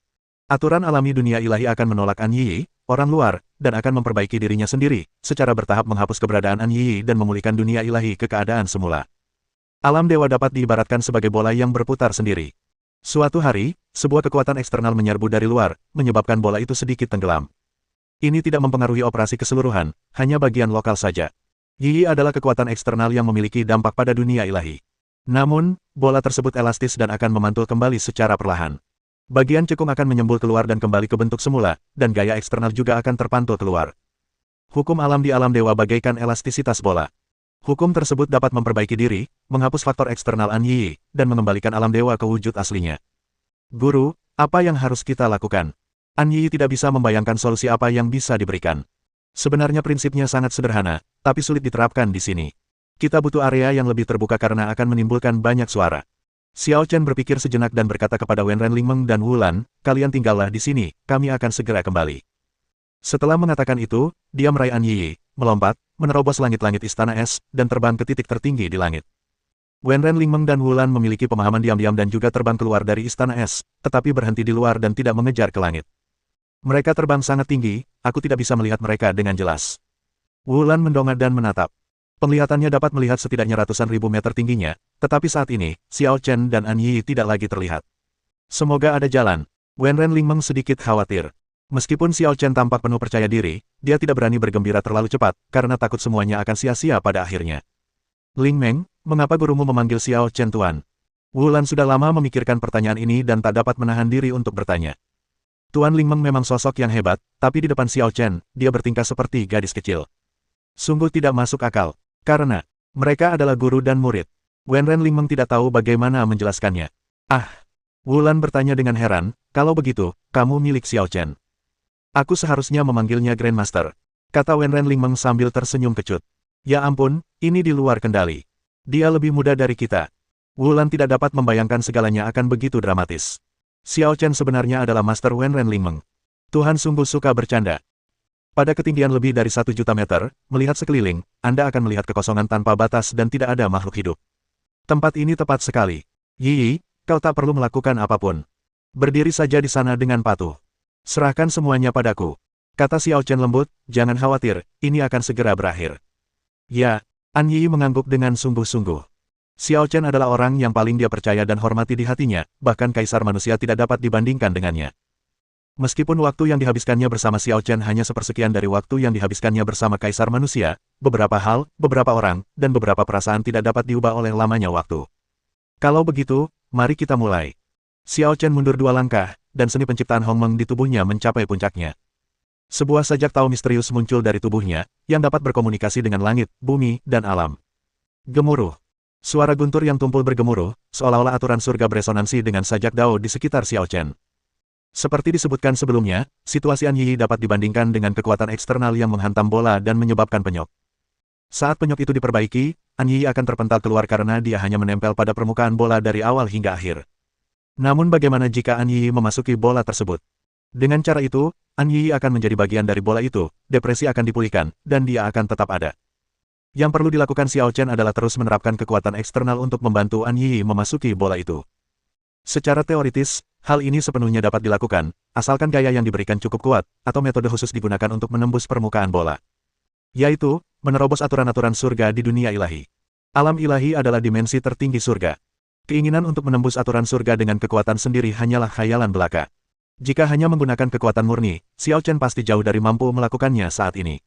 Aturan alami dunia ilahi akan menolak An Yi, orang luar, dan akan memperbaiki dirinya sendiri, secara bertahap menghapus keberadaan An Yi dan memulihkan dunia ilahi ke keadaan semula. Alam dewa dapat diibaratkan sebagai bola yang berputar sendiri. Suatu hari, sebuah kekuatan eksternal menyerbu dari luar, menyebabkan bola itu sedikit tenggelam. Ini tidak mempengaruhi operasi keseluruhan, hanya bagian lokal saja. Yi adalah kekuatan eksternal yang memiliki dampak pada dunia ilahi. Namun, bola tersebut elastis dan akan memantul kembali secara perlahan. Bagian cekung akan menyembul keluar dan kembali ke bentuk semula, dan gaya eksternal juga akan terpantul keluar. Hukum alam di alam dewa bagaikan elastisitas bola. Hukum tersebut dapat memperbaiki diri, menghapus faktor eksternal An Yi, dan mengembalikan alam dewa ke wujud aslinya. Guru, apa yang harus kita lakukan? An Yi tidak bisa membayangkan solusi apa yang bisa diberikan. Sebenarnya prinsipnya sangat sederhana, tapi sulit diterapkan di sini. Kita butuh area yang lebih terbuka karena akan menimbulkan banyak suara. Xiao Chen berpikir sejenak dan berkata kepada Wenren Lingmeng dan Wulan, kalian tinggallah di sini, kami akan segera kembali. Setelah mengatakan itu, dia meraih An Yi, melompat, menerobos langit-langit istana es, dan terbang ke titik tertinggi di langit. Wenren Lingmeng dan Wulan memiliki pemahaman diam-diam dan juga terbang keluar dari istana es, tetapi berhenti di luar dan tidak mengejar ke langit. Mereka terbang sangat tinggi, aku tidak bisa melihat mereka dengan jelas. Wulan mendongak dan menatap. Penglihatannya dapat melihat setidaknya ratusan ribu meter tingginya, tetapi saat ini, Xiao Chen dan An Yi tidak lagi terlihat. Semoga ada jalan. Wenren Lingmeng sedikit khawatir. Meskipun Xiao Chen tampak penuh percaya diri, dia tidak berani bergembira terlalu cepat, karena takut semuanya akan sia-sia pada akhirnya. Lingmeng, mengapa gurumu memanggil Xiao Chen Tuan? Wulan sudah lama memikirkan pertanyaan ini dan tak dapat menahan diri untuk bertanya. Tuan Lingmeng memang sosok yang hebat, tapi di depan Xiao Chen, dia bertingkah seperti gadis kecil. Sungguh tidak masuk akal. Karena, mereka adalah guru dan murid. Wenren Lingmeng tidak tahu bagaimana menjelaskannya. Ah! Wulan bertanya dengan heran, kalau begitu, kamu milik Xiao Chen. Aku seharusnya memanggilnya Grandmaster, kata Wenren Lingmeng sambil tersenyum kecut. Ya ampun, ini di luar kendali. Dia lebih muda dari kita. Wulan tidak dapat membayangkan segalanya akan begitu dramatis. Xiao Chen sebenarnya adalah Master Wenren Lingmeng. Tuhan sungguh suka bercanda. Pada ketinggian lebih dari 1 juta meter, melihat sekeliling, Anda akan melihat kekosongan tanpa batas dan tidak ada makhluk hidup. Tempat ini tepat sekali. Yi, kau tak perlu melakukan apapun. Berdiri saja di sana dengan patuh. Serahkan semuanya padaku. Kata Xiao Chen lembut, jangan khawatir, ini akan segera berakhir. Ya, An Yi mengangguk dengan sungguh-sungguh. Xiao Chen adalah orang yang paling dia percaya dan hormati di hatinya, bahkan kaisar manusia tidak dapat dibandingkan dengannya. Meskipun waktu yang dihabiskannya bersama Xiao Chen hanya sepersekian dari waktu yang dihabiskannya bersama kaisar manusia, beberapa hal, beberapa orang, dan beberapa perasaan tidak dapat diubah oleh lamanya waktu. Kalau begitu, mari kita mulai. Xiao Chen mundur 2 langkah, dan seni penciptaan Hongmeng di tubuhnya mencapai puncaknya. Sebuah sajak tahu misterius muncul dari tubuhnya, yang dapat berkomunikasi dengan langit, bumi, dan alam. Gemuruh. Suara guntur yang tumpul bergemuruh, seolah-olah aturan surga beresonansi dengan sajak dao di sekitar Xiao Chen. Seperti disebutkan sebelumnya, situasi An Yi dapat dibandingkan dengan kekuatan eksternal yang menghantam bola dan menyebabkan penyok. Saat penyok itu diperbaiki, An Yi akan terpental keluar karena dia hanya menempel pada permukaan bola dari awal hingga akhir. Namun bagaimana jika An Yi memasuki bola tersebut? Dengan cara itu, An Yi akan menjadi bagian dari bola itu, depresi akan dipulihkan, dan dia akan tetap ada. Yang perlu dilakukan Xiao Chen adalah terus menerapkan kekuatan eksternal untuk membantu An Yi memasuki bola itu. Secara teoritis, hal ini sepenuhnya dapat dilakukan, asalkan gaya yang diberikan cukup kuat, atau metode khusus digunakan untuk menembus permukaan bola. Yaitu, menerobos aturan-aturan surga di dunia ilahi. Alam ilahi adalah dimensi tertinggi surga. Keinginan untuk menembus aturan surga dengan kekuatan sendiri hanyalah khayalan belaka. Jika hanya menggunakan kekuatan murni, Xiao Chen pasti jauh dari mampu melakukannya saat ini.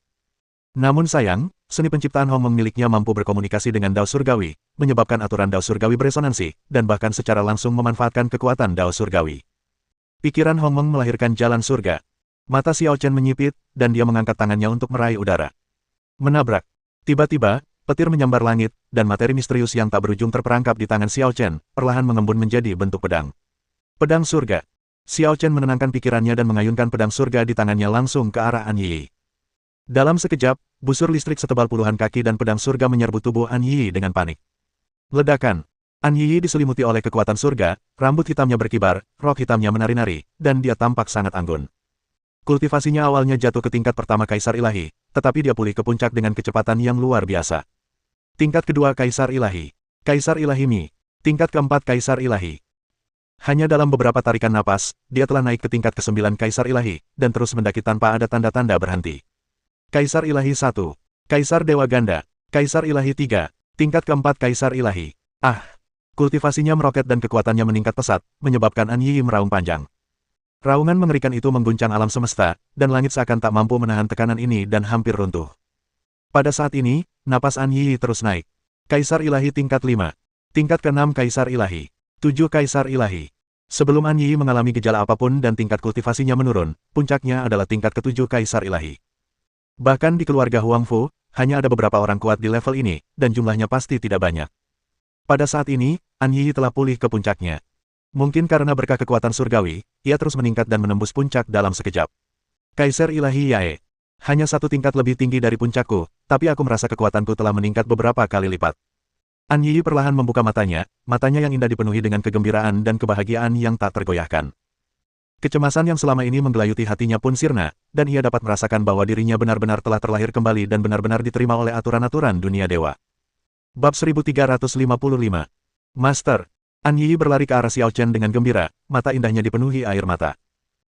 Namun sayang, seni penciptaan Hongmeng miliknya mampu berkomunikasi dengan dao surgawi, menyebabkan aturan dao surgawi beresonansi, dan bahkan secara langsung memanfaatkan kekuatan dao surgawi. Pikiran Hongmeng melahirkan jalan surga. Mata Xiao Chen menyipit, dan dia mengangkat tangannya untuk meraih udara. Menabrak. Tiba-tiba, petir menyambar langit, dan materi misterius yang tak berujung terperangkap di tangan Xiao Chen, perlahan mengembun menjadi bentuk pedang. Pedang surga. Xiao Chen menenangkan pikirannya dan mengayunkan pedang surga di tangannya langsung ke arah An Yi. Dalam sekejap, busur listrik setebal puluhan kaki dan pedang surga menyerbu tubuh An Yi dengan panik. Ledakan. An Yi diselimuti oleh kekuatan surga, rambut hitamnya berkibar, rok hitamnya menari-nari, dan dia tampak sangat anggun. Kultivasinya awalnya jatuh ke tingkat pertama Kaisar Ilahi, tetapi dia pulih ke puncak dengan kecepatan yang luar biasa. Tingkat kedua Kaisar Ilahi. Kaisar Ilahi Mi. Tingkat keempat Kaisar Ilahi. Hanya dalam beberapa tarikan napas, dia telah naik ke tingkat ke-9 Kaisar Ilahi, dan terus mendaki tanpa ada tanda-tanda berhenti. Kaisar Ilahi 1. Kaisar Dewa Ganda. Kaisar Ilahi 3. Tingkat keempat Kaisar Ilahi. Ah! Kultivasinya meroket dan kekuatannya meningkat pesat, menyebabkan An Yi meraung panjang. Raungan mengerikan itu mengguncang alam semesta, dan langit seakan tak mampu menahan tekanan ini dan hampir runtuh. Pada saat ini, napas An Yi terus naik. Kaisar Ilahi tingkat 5. Tingkat ke-6 Kaisar Ilahi. 7 Kaisar Ilahi. Sebelum An Yi mengalami gejala apapun dan tingkat kultivasinya menurun, puncaknya adalah tingkat ke-7 Kaisar Ilahi. Bahkan di keluarga Huang Fu, hanya ada beberapa orang kuat di level ini, dan jumlahnya pasti tidak banyak. Pada saat ini, An Yi telah pulih ke puncaknya. Mungkin karena berkah kekuatan surgawi, ia terus meningkat dan menembus puncak dalam sekejap. Kaisar Ilahi Yae. Hanya satu tingkat lebih tinggi dari puncakku, tapi aku merasa kekuatanku telah meningkat beberapa kali lipat. An Yi perlahan membuka matanya yang indah dipenuhi dengan kegembiraan dan kebahagiaan yang tak tergoyahkan. Kecemasan yang selama ini menggelayuti hatinya pun sirna, dan ia dapat merasakan bahwa dirinya benar-benar telah terlahir kembali dan benar-benar diterima oleh aturan-aturan dunia dewa. Bab 1355. Master. An Yi berlari ke arah Xiao Chen dengan gembira, mata indahnya dipenuhi air mata.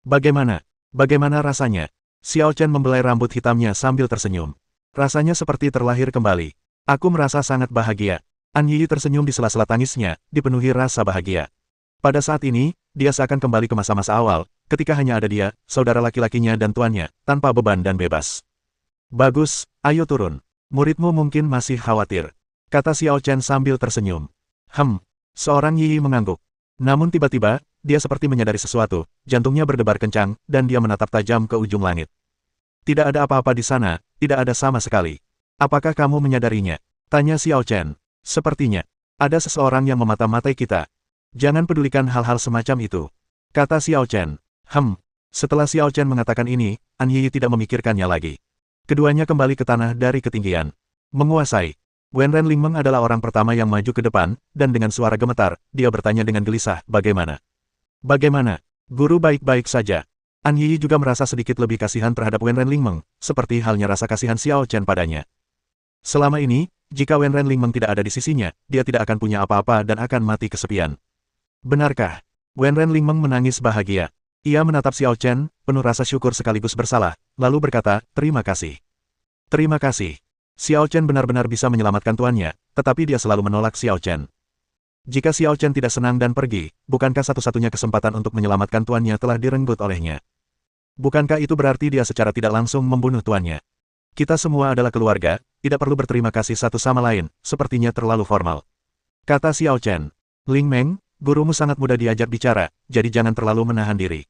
Bagaimana? Bagaimana rasanya? Xiao Chen membelai rambut hitamnya sambil tersenyum. Rasanya seperti terlahir kembali. Aku merasa sangat bahagia. An Yi tersenyum di sela-sela tangisnya, dipenuhi rasa bahagia. Pada saat ini, dia seakan kembali ke masa-masa awal, ketika hanya ada dia, saudara laki-lakinya dan tuannya, tanpa beban dan bebas. Bagus, ayo turun. Muridmu mungkin masih khawatir, kata Xiao Chen sambil tersenyum. Seorang Yi mengangguk. Namun tiba-tiba, dia seperti menyadari sesuatu, jantungnya berdebar kencang, dan dia menatap tajam ke ujung langit. Tidak ada apa-apa di sana, tidak ada sama sekali. Apakah kamu menyadarinya? Tanya Xiao Chen. Sepertinya, ada seseorang yang memata-matai kita. Jangan pedulikan hal-hal semacam itu, kata Xiao Chen. Setelah Xiao Chen mengatakan ini, An Yi tidak memikirkannya lagi. Keduanya kembali ke tanah dari ketinggian. Menguasai. Wenren Lingmeng adalah orang pertama yang maju ke depan, dan dengan suara gemetar, dia bertanya dengan gelisah, bagaimana? Bagaimana? Guru baik-baik saja. An Yi juga merasa sedikit lebih kasihan terhadap Wenren Lingmeng, seperti halnya rasa kasihan Xiao Chen padanya. Selama ini, jika Wenren Lingmeng tidak ada di sisinya, dia tidak akan punya apa-apa dan akan mati kesepian. Benarkah? Wenren Lingmeng menangis bahagia. Ia menatap Xiao Chen, penuh rasa syukur sekaligus bersalah, lalu berkata, terima kasih. Terima kasih. Xiao Chen benar-benar bisa menyelamatkan tuannya, tetapi dia selalu menolak Xiao Chen. Jika Xiao Chen tidak senang dan pergi, bukankah satu-satunya kesempatan untuk menyelamatkan tuannya telah direnggut olehnya? Bukankah itu berarti dia secara tidak langsung membunuh tuannya? Kita semua adalah keluarga, tidak perlu berterima kasih satu sama lain, sepertinya terlalu formal. Kata Xiao Chen. Ling Meng, gurumu sangat mudah diajak bicara, jadi jangan terlalu menahan diri.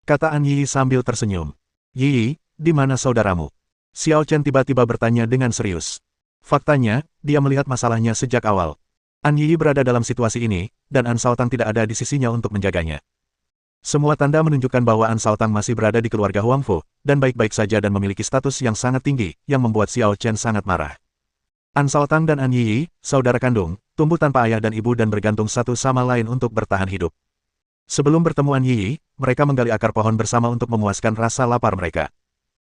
Kata An Yi sambil tersenyum. Yi, di mana saudaramu? Xiao Chen tiba-tiba bertanya dengan serius. Faktanya, dia melihat masalahnya sejak awal. An Yi berada dalam situasi ini, dan An Shaotang tidak ada di sisinya untuk menjaganya. Semua tanda menunjukkan bahwa An Shaotang masih berada di keluarga Huangfu, dan baik-baik saja dan memiliki status yang sangat tinggi, yang membuat Xiao Chen sangat marah. An Shaotang dan An Yi, saudara kandung, tumbuh tanpa ayah dan ibu dan bergantung satu sama lain untuk bertahan hidup. Sebelum bertemu An Yi, mereka menggali akar pohon bersama untuk memuaskan rasa lapar mereka.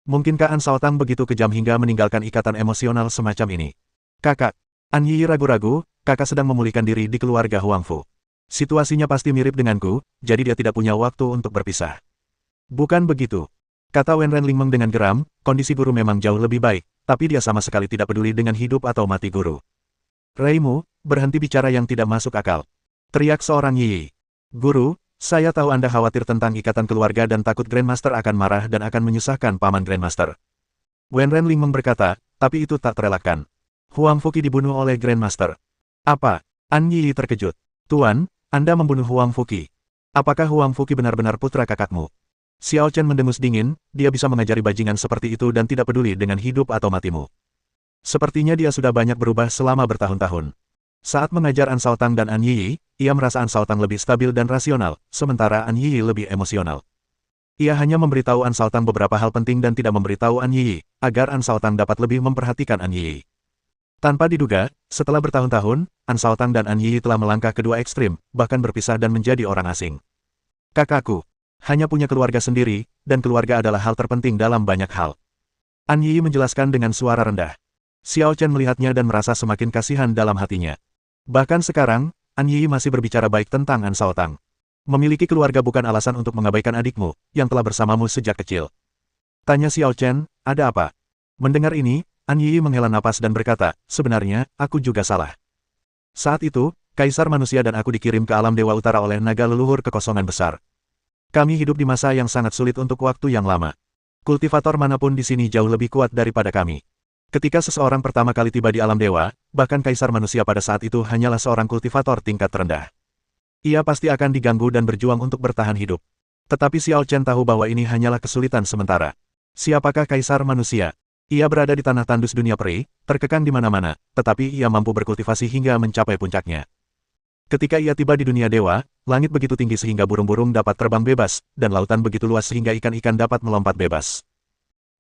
Mungkinkah An Shaotang begitu kejam hingga meninggalkan ikatan emosional semacam ini? Kakak. An Yi ragu-ragu, kakak sedang memulihkan diri di keluarga Huangfu. Situasinya pasti mirip denganku, jadi dia tidak punya waktu untuk berpisah. Bukan begitu. Kata Wenren Lingmeng dengan geram, kondisi guru memang jauh lebih baik, tapi dia sama sekali tidak peduli dengan hidup atau mati guru. Reimu, berhenti bicara yang tidak masuk akal. Teriak seorang Yi. Guru, saya tahu Anda khawatir tentang ikatan keluarga dan takut Grandmaster akan marah dan akan menyusahkan paman Grandmaster. Wenren Lingmeng berkata, tapi itu tak terelakkan. Huang Fuqi dibunuh oleh Grandmaster. Apa? An Yi terkejut. Tuan, Anda membunuh Huang Fuqi. Apakah Huang Fuqi benar-benar putra kakakmu? Xiao Chen mendengus dingin, dia bisa mengajari bajingan seperti itu dan tidak peduli dengan hidup atau matimu. Sepertinya dia sudah banyak berubah selama bertahun-tahun. Saat mengajar An Shaotang dan An Yi, ia merasa An Shaotang lebih stabil dan rasional, sementara An Yi lebih emosional. Ia hanya memberitahu An Shaotang beberapa hal penting dan tidak memberitahu An Yi, agar An Shaotang dapat lebih memperhatikan An Yi. Tanpa diduga, setelah bertahun-tahun, An Shaotang dan An Yi telah melangkah ke dua ekstrim, bahkan berpisah dan menjadi orang asing. Kakakku, hanya punya keluarga sendiri, dan keluarga adalah hal terpenting dalam banyak hal. An Yi menjelaskan dengan suara rendah. Xiao Chen melihatnya dan merasa semakin kasihan dalam hatinya. Bahkan sekarang, An Yi masih berbicara baik tentang An Shaotang. Memiliki keluarga bukan alasan untuk mengabaikan adikmu, yang telah bersamamu sejak kecil. Tanya Xiao Chen, ada apa? Mendengar ini, An Yi menghela napas dan berkata, sebenarnya, aku juga salah. Saat itu, Kaisar Manusia dan aku dikirim ke alam Dewa Utara oleh naga leluhur kekosongan besar. Kami hidup di masa yang sangat sulit untuk waktu yang lama. Kultivator manapun di sini jauh lebih kuat daripada kami. Ketika seseorang pertama kali tiba di alam dewa, bahkan Kaisar Manusia pada saat itu hanyalah seorang kultivator tingkat rendah. Ia pasti akan diganggu dan berjuang untuk bertahan hidup. Tetapi Xiao Chen tahu bahwa ini hanyalah kesulitan sementara. Siapakah Kaisar Manusia? Ia berada di tanah tandus dunia peri, terkekang di mana-mana, tetapi ia mampu berkultivasi hingga mencapai puncaknya. Ketika ia tiba di dunia dewa, langit begitu tinggi sehingga burung-burung dapat terbang bebas, dan lautan begitu luas sehingga ikan-ikan dapat melompat bebas.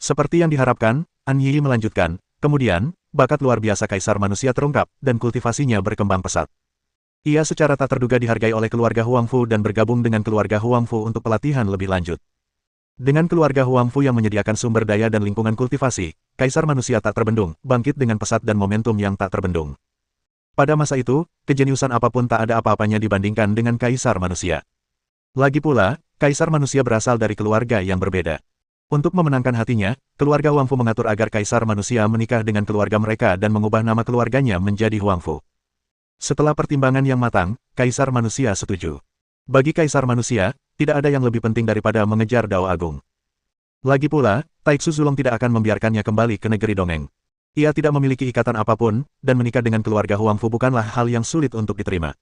Seperti yang diharapkan, An Yi melanjutkan, kemudian, bakat luar biasa Kaisar Manusia terungkap, dan kultivasinya berkembang pesat. Ia secara tak terduga dihargai oleh keluarga Huangfu dan bergabung dengan keluarga Huangfu untuk pelatihan lebih lanjut. Dengan keluarga Huangfu yang menyediakan sumber daya dan lingkungan kultivasi, Kaisar Manusia tak terbendung, bangkit dengan pesat dan momentum yang tak terbendung. Pada masa itu, kejeniusan apapun tak ada apa-apanya dibandingkan dengan Kaisar Manusia. Lagi pula, Kaisar Manusia berasal dari keluarga yang berbeda. Untuk memenangkan hatinya, keluarga Huangfu mengatur agar Kaisar Manusia menikah dengan keluarga mereka dan mengubah nama keluarganya menjadi Huangfu. Setelah pertimbangan yang matang, Kaisar Manusia setuju. Bagi Kaisar Manusia, tidak ada yang lebih penting daripada mengejar Dao Agung. Lagi pula, Taixu Zulong tidak akan membiarkannya kembali ke negeri dongeng. Ia tidak memiliki ikatan apapun, dan menikah dengan keluarga Huangfu bukanlah hal yang sulit untuk diterima.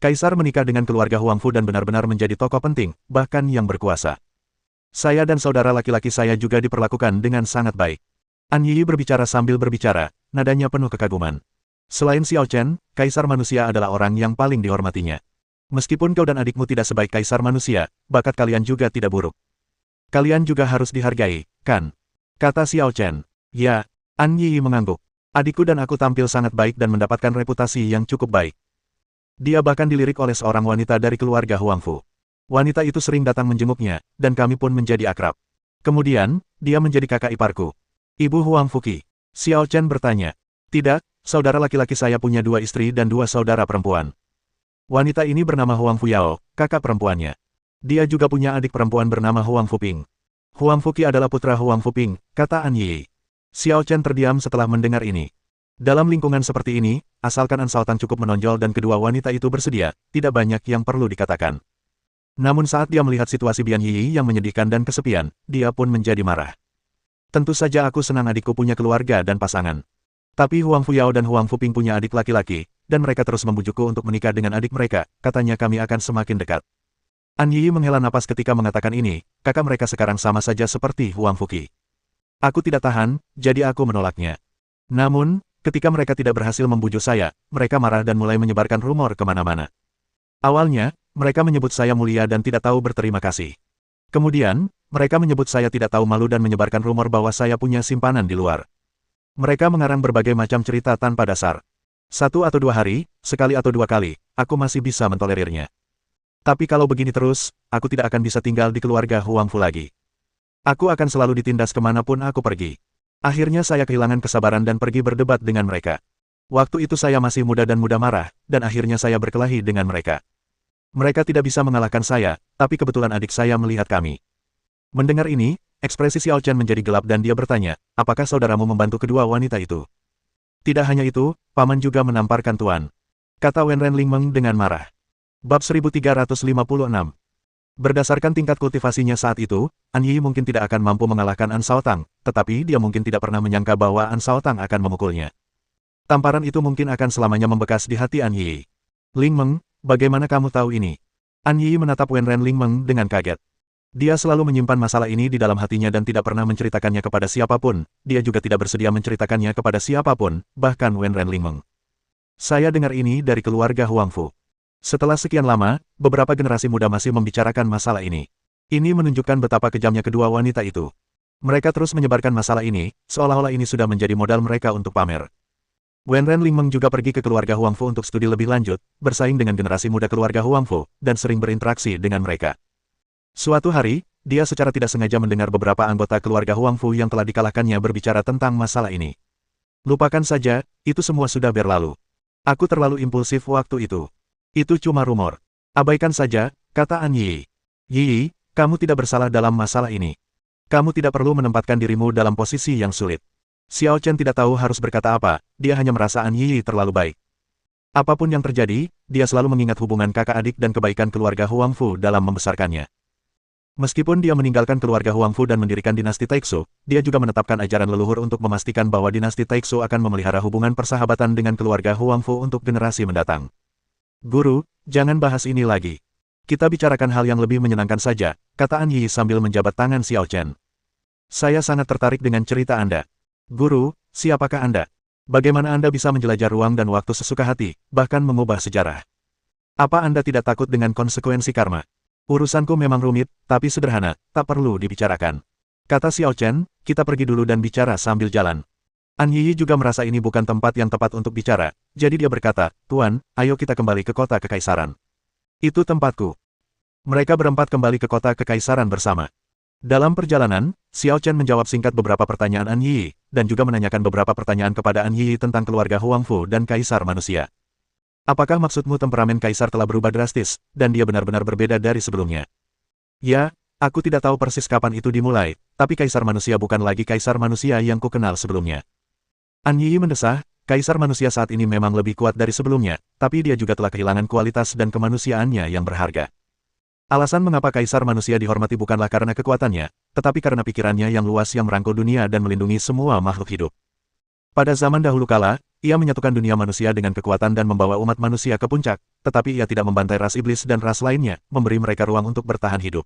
Kaisar menikah dengan keluarga Huangfu dan benar-benar menjadi tokoh penting, bahkan yang berkuasa. Saya dan saudara laki-laki saya juga diperlakukan dengan sangat baik. An Yi berbicara sambil berbicara, nadanya penuh kekaguman. Selain Xiao Chen, Kaisar Manusia adalah orang yang paling dihormatinya. Meskipun kau dan adikmu tidak sebaik Kaisar Manusia, bakat kalian juga tidak buruk. Kalian juga harus dihargai, kan? Kata Xiao Chen. Ya, An Yi mengangguk. Adikku dan aku tampil sangat baik dan mendapatkan reputasi yang cukup baik. Dia bahkan dilirik oleh seorang wanita dari keluarga Huangfu. Wanita itu sering datang menjenguknya, dan kami pun menjadi akrab. Kemudian, dia menjadi kakak iparku. Ibu Huang Fuqi. Xiao Chen bertanya. Tidak, saudara laki-laki saya punya 2 istri dan 2 saudara perempuan. Wanita ini bernama Huang Fuyao, kakak perempuannya. Dia juga punya adik perempuan bernama Huang Fuping. Huang Fuqi adalah putra Huang Fuping, kata An Yi. Xiao Chen terdiam setelah mendengar ini. Dalam lingkungan seperti ini, asalkan An Shaotang cukup menonjol dan kedua wanita itu bersedia, tidak banyak yang perlu dikatakan. Namun saat dia melihat situasi Bian Yi yang menyedihkan dan kesepian, dia pun menjadi marah. Tentu saja aku senang adikku punya keluarga dan pasangan. Tapi Huang Fuyao dan Huang Fuping punya adik laki-laki, dan mereka terus membujukku untuk menikah dengan adik mereka, katanya kami akan semakin dekat. An Yi menghela napas ketika mengatakan ini, kakak mereka sekarang sama saja seperti Huang Fuqi. Aku tidak tahan, jadi aku menolaknya. Namun, ketika mereka tidak berhasil membujuk saya, mereka marah dan mulai menyebarkan rumor kemana-mana. Awalnya, mereka menyebut saya mulia dan tidak tahu berterima kasih. Kemudian, mereka menyebut saya tidak tahu malu dan menyebarkan rumor bahwa saya punya simpanan di luar. Mereka mengarang berbagai macam cerita tanpa dasar. 1 atau 2 hari, sekali atau 2 kali, aku masih bisa mentolerirnya. Tapi kalau begini terus, aku tidak akan bisa tinggal di keluarga Huang Fu lagi. Aku akan selalu ditindas kemanapun aku pergi. Akhirnya saya kehilangan kesabaran dan pergi berdebat dengan mereka. Waktu itu saya masih muda dan mudah marah, dan akhirnya saya berkelahi dengan mereka. Mereka tidak bisa mengalahkan saya, tapi kebetulan adik saya melihat kami. Mendengar ini, ekspresi Xiao Chen menjadi gelap dan dia bertanya, apakah saudaramu membantu kedua wanita itu? Tidak hanya itu, paman juga menamparkan tuan, kata Wenren Lingmeng dengan marah. Bab 1356. Berdasarkan tingkat kultivasinya saat itu, An Yi mungkin tidak akan mampu mengalahkan An Shaotang, tetapi dia mungkin tidak pernah menyangka bahwa An Shaotang akan memukulnya. Tamparan itu mungkin akan selamanya membekas di hati An Yi. Lingmeng, bagaimana kamu tahu ini? An Yi menatap Wenren Lingmeng dengan kaget. Dia selalu menyimpan masalah ini di dalam hatinya dan tidak pernah menceritakannya kepada siapapun, dia juga tidak bersedia menceritakannya kepada siapapun, bahkan Wenren Lingmeng. Saya dengar ini dari keluarga Huang Fu. Setelah sekian lama, beberapa generasi muda masih membicarakan masalah ini. Ini menunjukkan betapa kejamnya kedua wanita itu. Mereka terus menyebarkan masalah ini, seolah-olah ini sudah menjadi modal mereka untuk pamer. Wenren Lingmeng juga pergi ke keluarga Huang Fu untuk studi lebih lanjut, bersaing dengan generasi muda keluarga Huang Fu, dan sering berinteraksi dengan mereka. Suatu hari, dia secara tidak sengaja mendengar beberapa anggota keluarga Huang Fu yang telah dikalahkannya berbicara tentang masalah ini. Lupakan saja, itu semua sudah berlalu. Aku terlalu impulsif waktu itu. Itu cuma rumor. Abaikan saja, kata An Yi. Yi, kamu tidak bersalah dalam masalah ini. Kamu tidak perlu menempatkan dirimu dalam posisi yang sulit. Xiao Chen tidak tahu harus berkata apa, dia hanya merasa An Yi terlalu baik. Apapun yang terjadi, dia selalu mengingat hubungan kakak adik dan kebaikan keluarga Huang Fu dalam membesarkannya. Meskipun dia meninggalkan keluarga Huang Fu dan mendirikan dinasti Taixu, dia juga menetapkan ajaran leluhur untuk memastikan bahwa dinasti Taixu akan memelihara hubungan persahabatan dengan keluarga Huang Fu untuk generasi mendatang. Guru, jangan bahas ini lagi. Kita bicarakan hal yang lebih menyenangkan saja, kata An Yi sambil menjabat tangan Xiao Chen. Saya sangat tertarik dengan cerita Anda. Guru, siapakah Anda? Bagaimana Anda bisa menjelajah ruang dan waktu sesuka hati, bahkan mengubah sejarah? Apa Anda tidak takut dengan konsekuensi karma? Urusanku memang rumit, tapi sederhana, tak perlu dibicarakan. Kata Xiao Chen, kita pergi dulu dan bicara sambil jalan. An Yi juga merasa ini bukan tempat yang tepat untuk bicara, jadi dia berkata, Tuan, ayo kita kembali ke kota kekaisaran. Itu tempatku. Mereka berempat kembali ke kota kekaisaran bersama. Dalam perjalanan, Xiao Chen menjawab singkat beberapa pertanyaan An Yi, dan juga menanyakan beberapa pertanyaan kepada An Yi tentang keluarga Huang Fu dan kaisar manusia. Apakah maksudmu temperamen kaisar telah berubah drastis, dan dia benar-benar berbeda dari sebelumnya? Ya, aku tidak tahu persis kapan itu dimulai, tapi kaisar manusia bukan lagi kaisar manusia yang kukenal sebelumnya. An Yi mendesah, kaisar manusia saat ini memang lebih kuat dari sebelumnya, tapi dia juga telah kehilangan kualitas dan kemanusiaannya yang berharga. Alasan mengapa kaisar manusia dihormati bukanlah karena kekuatannya, tetapi karena pikirannya yang luas yang merangkul dunia dan melindungi semua makhluk hidup. Pada zaman dahulu kala, ia menyatukan dunia manusia dengan kekuatan dan membawa umat manusia ke puncak, tetapi ia tidak membantai ras iblis dan ras lainnya, memberi mereka ruang untuk bertahan hidup.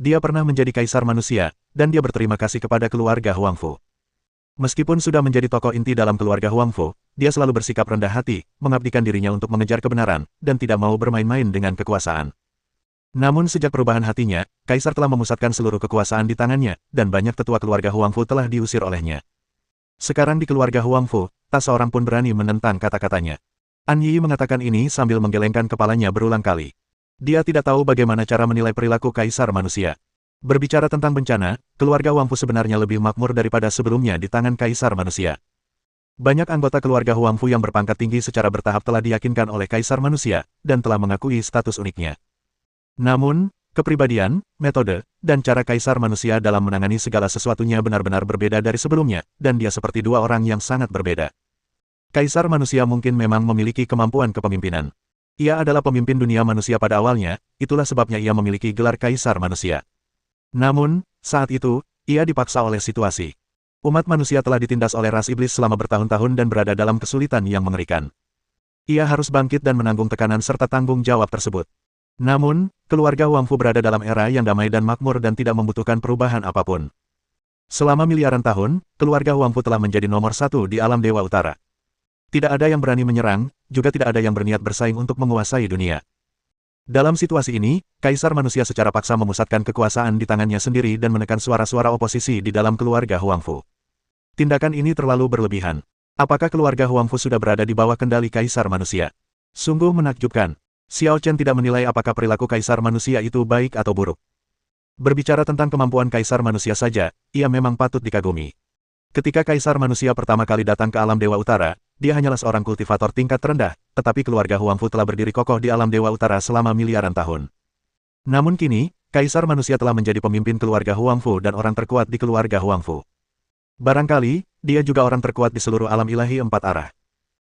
Dia pernah menjadi kaisar manusia, dan dia berterima kasih kepada keluarga Huang Fu. Meskipun sudah menjadi tokoh inti dalam keluarga Huang Fu, dia selalu bersikap rendah hati, mengabdikan dirinya untuk mengejar kebenaran, dan tidak mau bermain-main dengan kekuasaan. Namun sejak perubahan hatinya, kaisar telah memusatkan seluruh kekuasaan di tangannya, dan banyak tetua keluarga Huang Fu telah diusir olehnya. Sekarang di keluarga Huang Fu, tak seorang pun berani menentang kata-katanya. An Yi mengatakan ini sambil menggelengkan kepalanya berulang kali. Dia tidak tahu bagaimana cara menilai perilaku kaisar manusia. Berbicara tentang bencana, keluarga Huang Fu sebenarnya lebih makmur daripada sebelumnya di tangan kaisar manusia. Banyak anggota keluarga Huang Fu yang berpangkat tinggi secara bertahap telah diyakinkan oleh kaisar manusia, dan telah mengakui status uniknya. Namun, Kepribadian, metode, dan cara kaisar manusia dalam menangani segala sesuatunya benar-benar berbeda dari sebelumnya, dan dia seperti dua orang yang sangat berbeda. Kaisar manusia mungkin memang memiliki kemampuan kepemimpinan. Ia adalah pemimpin dunia manusia pada awalnya, itulah sebabnya ia memiliki gelar kaisar manusia. Namun, saat itu, ia dipaksa oleh situasi. Umat manusia telah ditindas oleh ras iblis selama bertahun-tahun dan berada dalam kesulitan yang mengerikan. Ia harus bangkit dan menanggung tekanan serta tanggung jawab tersebut. Namun, keluarga Huangfu berada dalam era yang damai dan makmur dan tidak membutuhkan perubahan apapun. Selama miliaran tahun, keluarga Huangfu telah menjadi nomor satu di alam Dewa Utara. Tidak ada yang berani menyerang, juga tidak ada yang berniat bersaing untuk menguasai dunia. Dalam situasi ini, kaisar manusia secara paksa memusatkan kekuasaan di tangannya sendiri dan menekan suara-suara oposisi di dalam keluarga Huangfu. Tindakan ini terlalu berlebihan. Apakah keluarga Huangfu sudah berada di bawah kendali kaisar manusia? Sungguh menakjubkan. Xiao Chen tidak menilai apakah perilaku kaisar manusia itu baik atau buruk. Berbicara tentang kemampuan kaisar manusia saja, ia memang patut dikagumi. Ketika kaisar manusia pertama kali datang ke alam Dewa Utara, dia hanyalah seorang kultivator tingkat terendah, tetapi keluarga Huangfu telah berdiri kokoh di alam Dewa Utara selama miliaran tahun. Namun kini, kaisar manusia telah menjadi pemimpin keluarga Huangfu dan orang terkuat di keluarga Huangfu. Barangkali, dia juga orang terkuat di seluruh alam ilahi empat arah.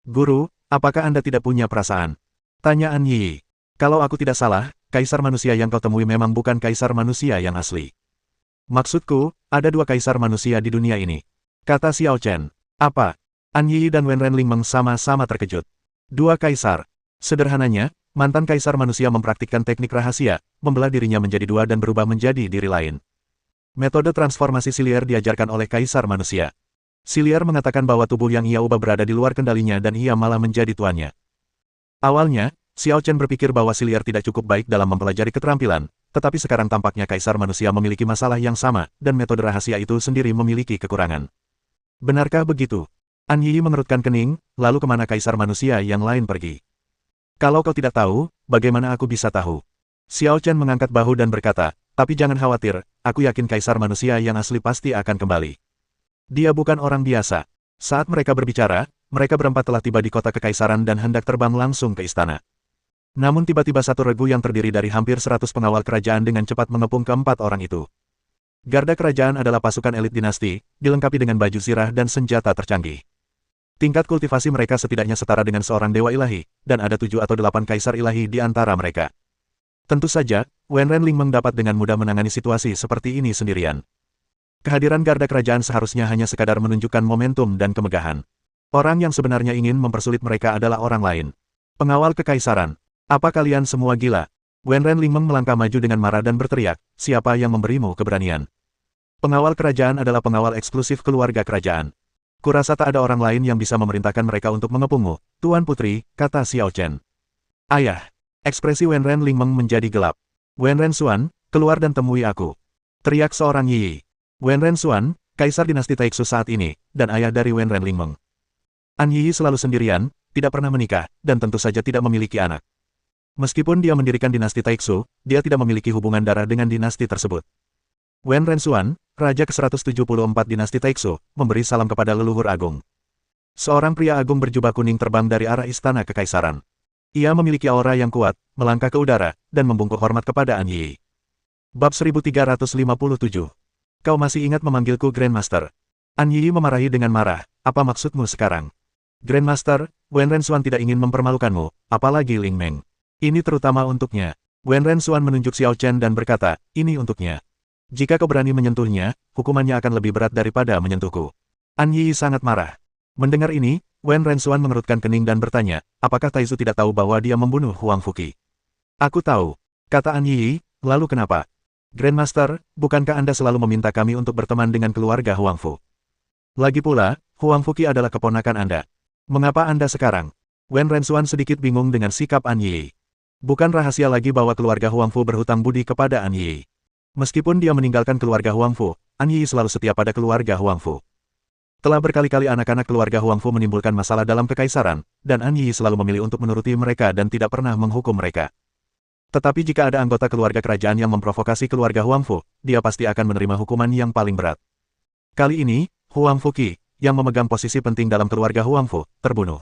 Guru, apakah Anda tidak punya perasaan? Tanya An Yi. Kalau aku tidak salah, kaisar manusia yang kau temui memang bukan kaisar manusia yang asli. Maksudku, ada dua kaisar manusia di dunia ini. Kata Xiao Chen. Apa? An Yi dan Wen Renlingmeng sama-sama terkejut. Dua kaisar. Sederhananya, mantan kaisar manusia mempraktikkan teknik rahasia, membelah dirinya menjadi dua dan berubah menjadi diri lain. Metode transformasi Silier diajarkan oleh kaisar manusia. Silier mengatakan bahwa tubuh yang ia ubah berada di luar kendalinya dan ia malah menjadi tuannya. Awalnya, Xiao Chen berpikir bahwa Silier tidak cukup baik dalam mempelajari keterampilan, tetapi sekarang tampaknya kaisar manusia memiliki masalah yang sama, dan metode rahasia itu sendiri memiliki kekurangan. Benarkah begitu? An Yi mengerutkan kening, lalu kemana kaisar manusia yang lain pergi? Kalau kau tidak tahu, bagaimana aku bisa tahu? Xiao Chen mengangkat bahu dan berkata, tapi jangan khawatir, aku yakin kaisar manusia yang asli pasti akan kembali. Dia bukan orang biasa. Saat mereka berbicara, mereka berempat telah tiba di kota kekaisaran dan hendak terbang langsung ke istana. Namun tiba-tiba satu regu yang terdiri dari hampir 100 pengawal kerajaan dengan cepat mengepung keempat orang itu. Garda kerajaan adalah pasukan elit dinasti, dilengkapi dengan baju zirah dan senjata tercanggih. Tingkat kultivasi mereka setidaknya setara dengan seorang dewa ilahi, dan ada 7 atau 8 kaisar ilahi di antara mereka. Tentu saja, Wen Renlingmeng dapat dengan mudah menangani situasi seperti ini sendirian. Kehadiran garda kerajaan seharusnya hanya sekadar menunjukkan momentum dan kemegahan. Orang yang sebenarnya ingin mempersulit mereka adalah orang lain. Pengawal kekaisaran. Apa kalian semua gila? Wen Renlingmeng melangkah maju dengan marah dan berteriak, siapa yang memberimu keberanian? Pengawal kerajaan adalah pengawal eksklusif keluarga kerajaan. Kurasa tak ada orang lain yang bisa memerintahkan mereka untuk mengepungmu, Tuan Putri, kata Xiao Chen. Ayah. Ekspresi Wen Renlingmeng menjadi gelap. Wen Rensuan, keluar dan temui aku. Teriak seorang Yi. Wen Rensuan, kaisar dinasti Taixu saat ini, dan ayah dari Wen Renlingmeng. An Yi selalu sendirian, tidak pernah menikah, dan tentu saja tidak memiliki anak. Meskipun dia mendirikan dinasti Taixu, dia tidak memiliki hubungan darah dengan dinasti tersebut. Wen Rensuan, raja ke-174 dinasti Taixu, memberi salam kepada leluhur agung. Seorang pria agung berjubah kuning terbang dari arah istana kekaisaran. Ia memiliki aura yang kuat, melangkah ke udara, dan membungkuk hormat kepada An Yi. Bab 1357. Kau masih ingat memanggilku Grandmaster? An Yi memarahi dengan marah, apa maksudmu sekarang? Grandmaster, Wen Rensuan tidak ingin mempermalukanmu, apalagi Ling Meng. Ini terutama untuknya. Wen Rensuan menunjuk Xiao Chen dan berkata, ini untuknya. Jika kau berani menyentuhnya, hukumannya akan lebih berat daripada menyentuhku. An Yi sangat marah. Mendengar ini, Wen Rensuan mengerutkan kening dan bertanya, apakah Taizu tidak tahu bahwa dia membunuh Huang Fuqi? Aku tahu, kata An Yi, lalu kenapa? Grandmaster, bukankah Anda selalu meminta kami untuk berteman dengan keluarga Huangfu? Lagi pula, Huang Fuqi adalah keponakan Anda. Mengapa Anda sekarang? Wen Rensuan sedikit bingung dengan sikap An Yi. Bukan rahasia lagi bahwa keluarga Huangfu berhutang budi kepada An Yi. Meskipun dia meninggalkan keluarga Huangfu, An Yi selalu setia pada keluarga Huangfu. Telah berkali-kali anak-anak keluarga Huangfu menimbulkan masalah dalam kekaisaran, dan An Yi selalu memilih untuk menuruti mereka dan tidak pernah menghukum mereka. Tetapi jika ada anggota keluarga kerajaan yang memprovokasi keluarga Huangfu, dia pasti akan menerima hukuman yang paling berat. Kali ini, Huang Fuqi, yang memegang posisi penting dalam keluarga Huangfu, terbunuh.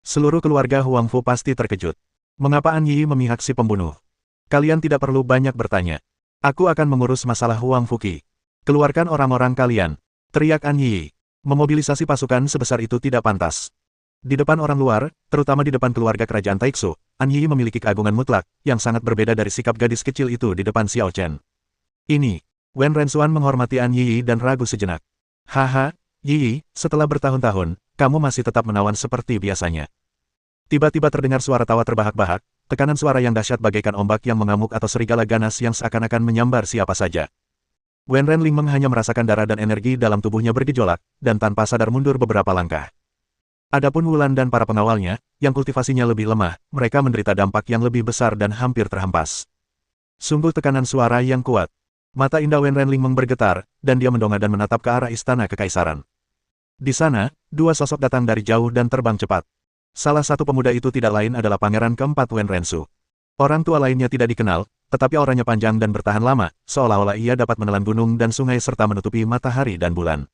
Seluruh keluarga Huangfu pasti terkejut. Mengapa An Yi memihak si pembunuh? Kalian tidak perlu banyak bertanya. Aku akan mengurus masalah Huang Fuqi. Keluarkan orang-orang kalian, teriak An Yi. Memobilisasi pasukan sebesar itu tidak pantas. Di depan orang luar, terutama di depan keluarga kerajaan Taixu, An Yi memiliki keagungan mutlak, yang sangat berbeda dari sikap gadis kecil itu di depan Xiao Chen. Ini, Wen Rensuan menghormati An Yi dan ragu sejenak. Haha, Yi, setelah bertahun-tahun, kamu masih tetap menawan seperti biasanya. Tiba-tiba terdengar suara tawa terbahak-bahak, tekanan suara yang dahsyat bagaikan ombak yang mengamuk atau serigala ganas yang seakan-akan menyambar siapa saja. Wen Renlingmeng hanya merasakan darah dan energi dalam tubuhnya bergejolak, dan tanpa sadar mundur beberapa langkah. Adapun Wulan dan para pengawalnya, yang kultivasinya lebih lemah, mereka menderita dampak yang lebih besar dan hampir terhempas. Sungguh tekanan suara yang kuat. Mata indah Wen Renlingmeng bergetar, dan dia mendongak dan menatap ke arah istana kekaisaran. Di sana, dua sosok datang dari jauh dan terbang cepat. Salah satu pemuda itu tidak lain adalah pangeran keempat Wen Rensu. Orang tua lainnya tidak dikenal, tetapi auranya panjang dan bertahan lama, seolah-olah ia dapat menelan gunung dan sungai serta menutupi matahari dan bulan.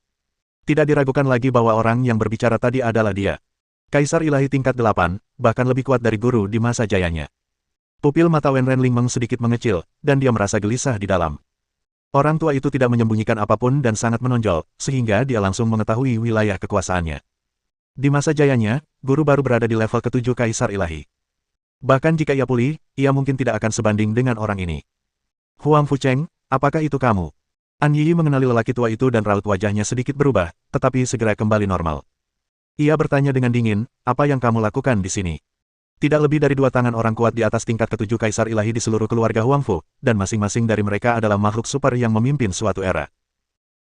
Tidak diragukan lagi bahwa orang yang berbicara tadi adalah dia. Kaisar ilahi tingkat 8, bahkan lebih kuat dari guru di masa jayanya. Pupil mata Wen Renlingmeng sedikit mengecil, dan dia merasa gelisah di dalam. Orang tua itu tidak menyembunyikan apapun dan sangat menonjol, sehingga dia langsung mengetahui wilayah kekuasaannya. Di masa jayanya, guru baru berada di level ke-7 Kaisar Ilahi. Bahkan jika ia pulih, ia mungkin tidak akan sebanding dengan orang ini. Huang Fucheng, apakah itu kamu? An Yi mengenali lelaki tua itu dan raut wajahnya sedikit berubah, tetapi segera kembali normal. Ia bertanya dengan dingin, apa yang kamu lakukan di sini? Tidak lebih dari 2 tangan orang kuat di atas tingkat ke-7 Kaisar Ilahi di seluruh keluarga Huang Fu, dan masing-masing dari mereka adalah makhluk super yang memimpin suatu era.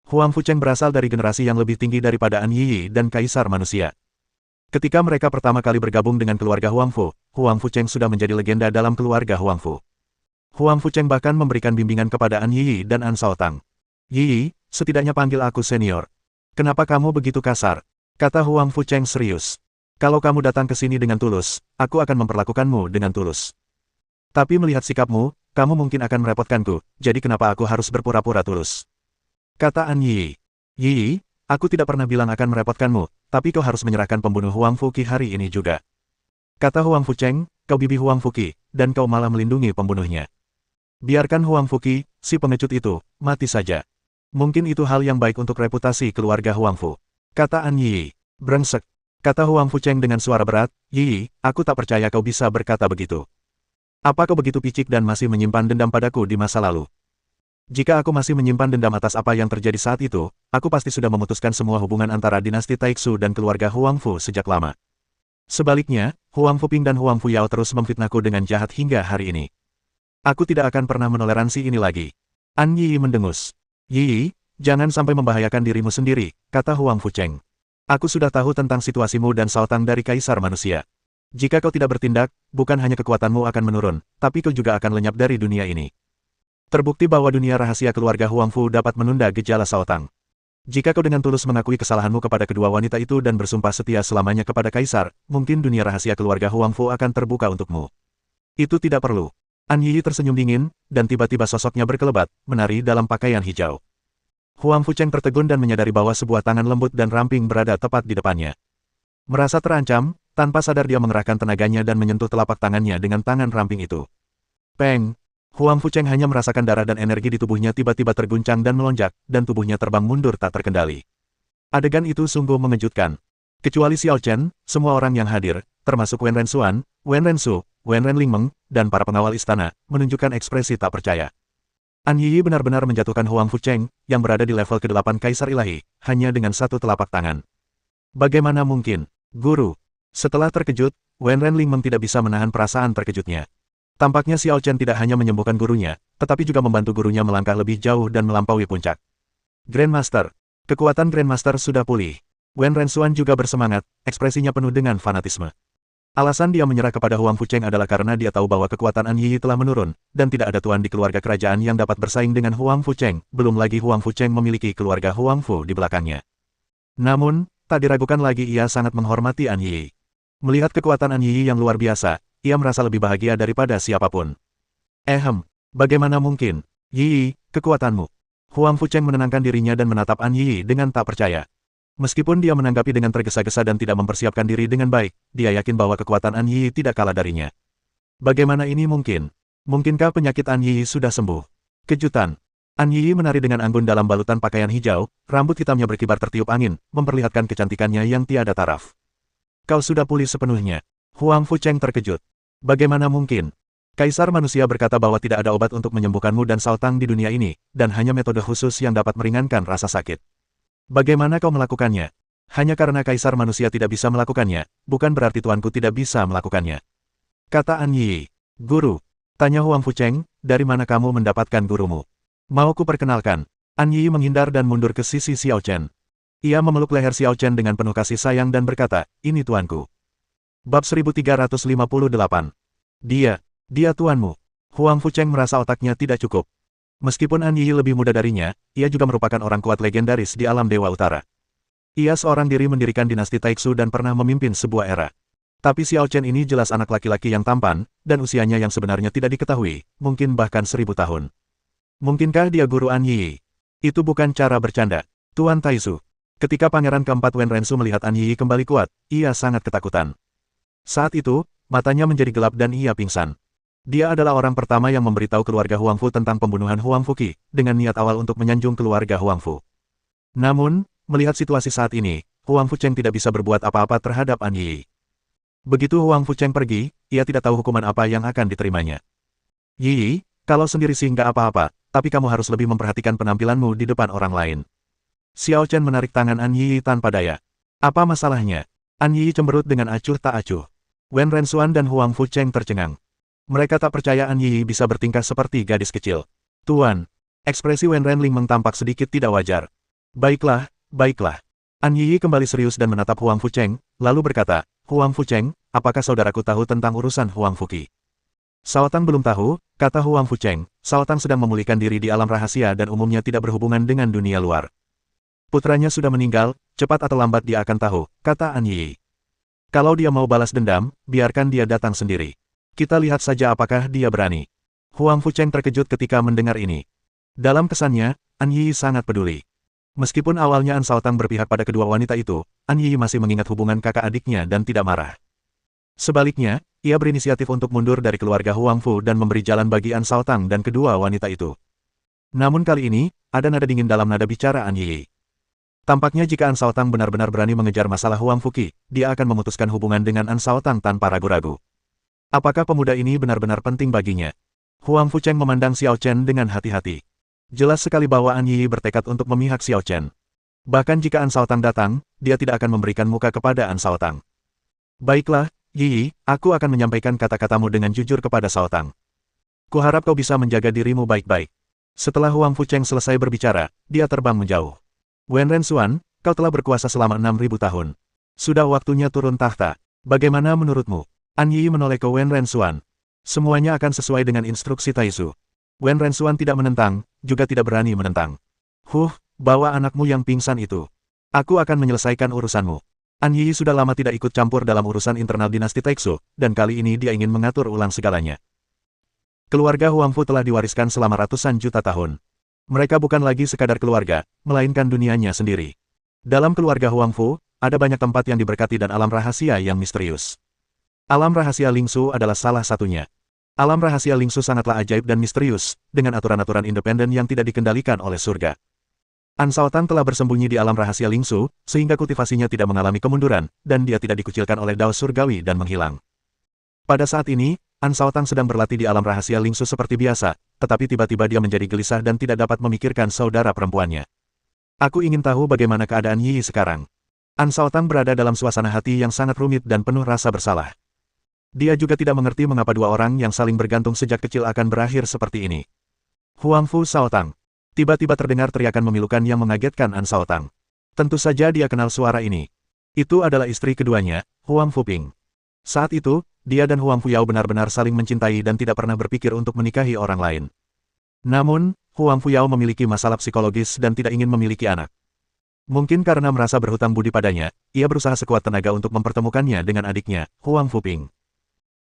Huang Fucheng berasal dari generasi yang lebih tinggi daripada An Yi dan Kaisar Manusia. Ketika mereka pertama kali bergabung dengan keluarga Huang Fucheng sudah menjadi legenda dalam keluarga Huang Fu. Huang Fucheng bahkan memberikan bimbingan kepada An Yi dan An Shaotang. Yi, setidaknya panggil aku senior. Kenapa kamu begitu kasar? Kata Huang Fucheng serius. Kalau kamu datang ke sini dengan tulus, aku akan memperlakukanmu dengan tulus. Tapi melihat sikapmu, kamu mungkin akan merepotkanku, jadi kenapa aku harus berpura-pura tulus? Kata An Yi. Yi, aku tidak pernah bilang akan merepotkanmu, tapi kau harus menyerahkan pembunuh Huang Fuqi hari ini juga. Kata Huang Fucheng, kau bibi Huang Fuqi, dan kau malah melindungi pembunuhnya. Biarkan Huang Fuqi, si pengecut itu, mati saja. Mungkin itu hal yang baik untuk reputasi keluarga Huang Fu. Kata An Yi. Brengsek. Kata Huang Fucheng dengan suara berat, Yi, aku tak percaya kau bisa berkata begitu. Apa kau begitu picik dan masih menyimpan dendam padaku di masa lalu? Jika aku masih menyimpan dendam atas apa yang terjadi saat itu, aku pasti sudah memutuskan semua hubungan antara dinasti Taixu dan keluarga Huang Fu sejak lama. Sebaliknya, Huang Fuping dan Huang Fuyao terus memfitnahku dengan jahat hingga hari ini. Aku tidak akan pernah menoleransi ini lagi. An Yi mendengus. Yi, jangan sampai membahayakan dirimu sendiri, kata Huang Fucheng. Aku sudah tahu tentang situasimu dan Shaotang dari Kaisar Manusia. Jika kau tidak bertindak, bukan hanya kekuatanmu akan menurun, tapi kau juga akan lenyap dari dunia ini. Terbukti bahwa dunia rahasia keluarga Huang Fu dapat menunda gejala Shaotang. Jika kau dengan tulus mengakui kesalahanmu kepada kedua wanita itu dan bersumpah setia selamanya kepada Kaisar, mungkin dunia rahasia keluarga Huang Fu akan terbuka untukmu. Itu tidak perlu. An Yi tersenyum dingin, dan tiba-tiba sosoknya berkelebat, menari dalam pakaian hijau. Huang Fucheng tertegun dan menyadari bahwa sebuah tangan lembut dan ramping berada tepat di depannya. Merasa terancam, tanpa sadar dia mengerahkan tenaganya dan menyentuh telapak tangannya dengan tangan ramping itu. Peng! Huang Fucheng hanya merasakan darah dan energi di tubuhnya tiba-tiba terguncang dan melonjak, dan tubuhnya terbang mundur tak terkendali. Adegan itu sungguh mengejutkan. Kecuali Xiao Chen, semua orang yang hadir, termasuk Wen Rensuan, Wen Rensu, Wen Renlingmeng, dan para pengawal istana, menunjukkan ekspresi tak percaya. An Yi benar-benar menjatuhkan Huang Fucheng, yang berada di level ke-8 Kaisar Ilahi, hanya dengan satu telapak tangan. Bagaimana mungkin? Guru. Setelah terkejut, Wen Renlingmeng tidak bisa menahan perasaan terkejutnya. Tampaknya Xiao Chen tidak hanya menyembuhkan gurunya, tetapi juga membantu gurunya melangkah lebih jauh dan melampaui puncak. Grandmaster. Kekuatan Grandmaster sudah pulih. Wen Rensuan juga bersemangat, ekspresinya penuh dengan fanatisme. Alasan dia menyerah kepada Huang Fucheng adalah karena dia tahu bahwa kekuatan An Yi telah menurun, dan tidak ada tuan di keluarga kerajaan yang dapat bersaing dengan Huang Fucheng, belum lagi Huang Fucheng memiliki keluarga Huang Fu di belakangnya. Namun, tak diragukan lagi ia sangat menghormati An Yi. Melihat kekuatan An Yi yang luar biasa, ia merasa lebih bahagia daripada siapapun. Bagaimana mungkin? Yi, kekuatanmu. Huang Fucheng menenangkan dirinya dan menatap An Yi dengan tak percaya. Meskipun dia menanggapi dengan tergesa-gesa dan tidak mempersiapkan diri dengan baik, dia yakin bahwa kekuatan An Yi tidak kalah darinya. Bagaimana ini mungkin? Mungkinkah penyakit An Yi sudah sembuh? Kejutan. An Yi menari dengan anggun dalam balutan pakaian hijau, rambut hitamnya berkibar tertiup angin, memperlihatkan kecantikannya yang tiada taraf. Kau sudah pulih sepenuhnya. Huang Fucheng terkejut. Bagaimana mungkin? Kaisar manusia berkata bahwa tidak ada obat untuk menyembuhkanmu dan Sao Tang di dunia ini, dan hanya metode khusus yang dapat meringankan rasa sakit. Bagaimana kau melakukannya? Hanya karena kaisar manusia tidak bisa melakukannya, bukan berarti tuanku tidak bisa melakukannya. Kata An Yi. Guru. Tanya Huang Fucheng, dari mana kamu mendapatkan gurumu? Mau ku perkenalkan. An Yi menghindar dan mundur ke sisi Xiao Chen. Ia memeluk leher Xiao Chen dengan penuh kasih sayang dan berkata, ini tuanku. Bab 1358. Dia tuanmu. Huang Fucheng merasa otaknya tidak cukup. Meskipun An Yi lebih muda darinya, ia juga merupakan orang kuat legendaris di alam Dewa Utara. Ia seorang diri mendirikan dinasti Taixu dan pernah memimpin sebuah era. Tapi Xiao Chen ini jelas anak laki-laki yang tampan, dan usianya yang sebenarnya tidak diketahui, mungkin bahkan 1000 tahun. Mungkinkah dia guru An Yi? Itu bukan cara bercanda. Tuan Taixu. Ketika Pangeran keempat Wen Rensu melihat An Yi kembali kuat, ia sangat ketakutan. Saat itu, matanya menjadi gelap dan ia pingsan. Dia adalah orang pertama yang memberitahu keluarga Huang Fu tentang pembunuhan Huang Fuqi, dengan niat awal untuk menyanjung keluarga Huang Fu. Namun, melihat situasi saat ini, Huang Fucheng tidak bisa berbuat apa-apa terhadap An Yi. Begitu Huang Fucheng pergi, ia tidak tahu hukuman apa yang akan diterimanya. Yi, kalau sendiri sih nggak apa-apa, tapi kamu harus lebih memperhatikan penampilanmu di depan orang lain. Xiao Chen menarik tangan An Yi tanpa daya. Apa masalahnya? An Yi cemberut dengan acuh tak acuh. Wen Rensuan dan Huang Fucheng tercengang. Mereka tak percaya An Yi bisa bertingkah seperti gadis kecil. Tuan, ekspresi Wen Renlingmeng tampak sedikit tidak wajar. Baiklah, baiklah. An Yi kembali serius dan menatap Huang Fucheng, lalu berkata, Huang Fucheng, apakah saudaraku tahu tentang urusan Huang Fuqi? Sao Tang belum tahu, kata Huang Fucheng. Sao Tang sedang memulihkan diri di alam rahasia dan umumnya tidak berhubungan dengan dunia luar. Putranya sudah meninggal, cepat atau lambat dia akan tahu, kata An Yi. Kalau dia mau balas dendam, biarkan dia datang sendiri. Kita lihat saja apakah dia berani. Huang Fucheng terkejut ketika mendengar ini. Dalam kesannya, An Yi sangat peduli. Meskipun awalnya An Sao Tang berpihak pada kedua wanita itu, An Yi masih mengingat hubungan kakak adiknya dan tidak marah. Sebaliknya, ia berinisiatif untuk mundur dari keluarga Huang Fu dan memberi jalan bagi An Sao Tang dan kedua wanita itu. Namun kali ini, ada nada dingin dalam nada bicara An Yi. Tampaknya jika An Sao Tang benar-benar berani mengejar masalah Huang Fuqi, dia akan memutuskan hubungan dengan An Sao Tang tanpa ragu-ragu. Apakah pemuda ini benar-benar penting baginya? Huang Fucheng memandang Xiao Chen dengan hati-hati. Jelas sekali bahwa An Yi bertekad untuk memihak Xiao Chen. Bahkan jika An Sao Tang datang, dia tidak akan memberikan muka kepada An Sao Tang. Baiklah, Yi, aku akan menyampaikan kata-katamu dengan jujur kepada Sao Tang. Kuharap kau bisa menjaga dirimu baik-baik. Setelah Huang Fucheng selesai berbicara, dia terbang menjauh. Wen Rensuan, kau telah berkuasa selama 6000 tahun. Sudah waktunya turun tahta. Bagaimana menurutmu? An Yi menoleh ke Wen Rensuan. Semuanya akan sesuai dengan instruksi Taixu. Wen Rensuan tidak menentang, juga tidak berani menentang. Bawa anakmu yang pingsan itu. Aku akan menyelesaikan urusanmu. An Yi sudah lama tidak ikut campur dalam urusan internal dinasti Taixu, dan kali ini dia ingin mengatur ulang segalanya. Keluarga Huang Fu telah diwariskan selama ratusan juta tahun. Mereka bukan lagi sekadar keluarga, melainkan dunianya sendiri. Dalam keluarga Huang Fu, ada banyak tempat yang diberkati dan alam rahasia yang misterius. Alam rahasia Lingsu adalah salah satunya. Alam rahasia Lingsu sangatlah ajaib dan misterius, dengan aturan-aturan independen yang tidak dikendalikan oleh surga. An Sao Tang telah bersembunyi di alam rahasia Lingsu, sehingga kultivasinya tidak mengalami kemunduran, dan dia tidak dikucilkan oleh Dao Surgawi dan menghilang. Pada saat ini, An Sao Tang sedang berlatih di alam rahasia Lingsu seperti biasa, tetapi tiba-tiba dia menjadi gelisah dan tidak dapat memikirkan saudara perempuannya. Aku ingin tahu bagaimana keadaan Yi sekarang. An Sao Tang berada dalam suasana hati yang sangat rumit dan penuh rasa bersalah. Dia juga tidak mengerti mengapa dua orang yang saling bergantung sejak kecil akan berakhir seperti ini. Huang Fu Sao Tang. Tiba-tiba terdengar teriakan memilukan yang mengagetkan An Sao Tang. Tentu saja dia kenal suara ini. Itu adalah istri keduanya, Huang Fuping. Saat itu, dia dan Huang Fuyao benar-benar saling mencintai dan tidak pernah berpikir untuk menikahi orang lain. Namun, Huang Fuyao memiliki masalah psikologis dan tidak ingin memiliki anak. Mungkin karena merasa berhutang budi padanya, ia berusaha sekuat tenaga untuk mempertemukannya dengan adiknya, Huang Fuping.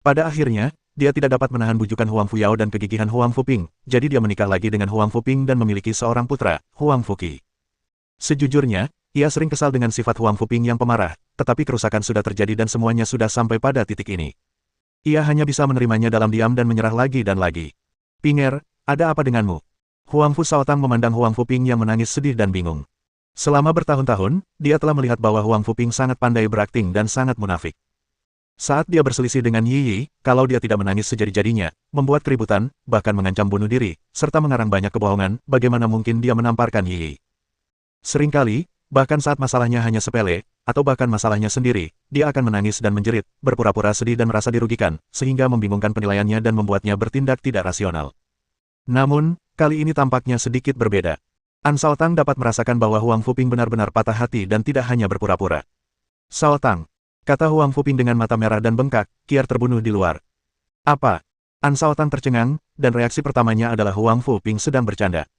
Pada akhirnya, dia tidak dapat menahan bujukan Huang Fuyao dan kegigihan Huang Fuping, jadi dia menikah lagi dengan Huang Fuping dan memiliki seorang putra, Huang Fuqi. Sejujurnya, ia sering kesal dengan sifat Huang Fuping yang pemarah, tetapi kerusakan sudah terjadi dan semuanya sudah sampai pada titik ini. Ia hanya bisa menerimanya dalam diam dan menyerah lagi dan lagi. Pinger, ada apa denganmu? Huangfu Shaotang memandang Huangfu Ping yang menangis sedih dan bingung. Selama bertahun-tahun, dia telah melihat bahwa Huangfu Ping sangat pandai berakting dan sangat munafik. Saat dia berselisih dengan Yi Yi, kalau dia tidak menangis sejadi-jadinya, membuat keributan, bahkan mengancam bunuh diri, serta mengarang banyak kebohongan, bagaimana mungkin dia menamparkan Yi Yi? Seringkali, bahkan saat masalahnya hanya sepele, atau bahkan masalahnya sendiri, dia akan menangis dan menjerit, berpura-pura sedih dan merasa dirugikan, sehingga membingungkan penilaiannya dan membuatnya bertindak tidak rasional. Namun, kali ini tampaknya sedikit berbeda. An Shaotang dapat merasakan bahwa Huangfu Ping benar-benar patah hati dan tidak hanya berpura-pura. Shaotang, kata Huangfu Ping dengan mata merah dan bengkak, Kier terbunuh di luar. Apa? An Shaotang tercengang, dan reaksi pertamanya adalah Huangfu Ping sedang bercanda.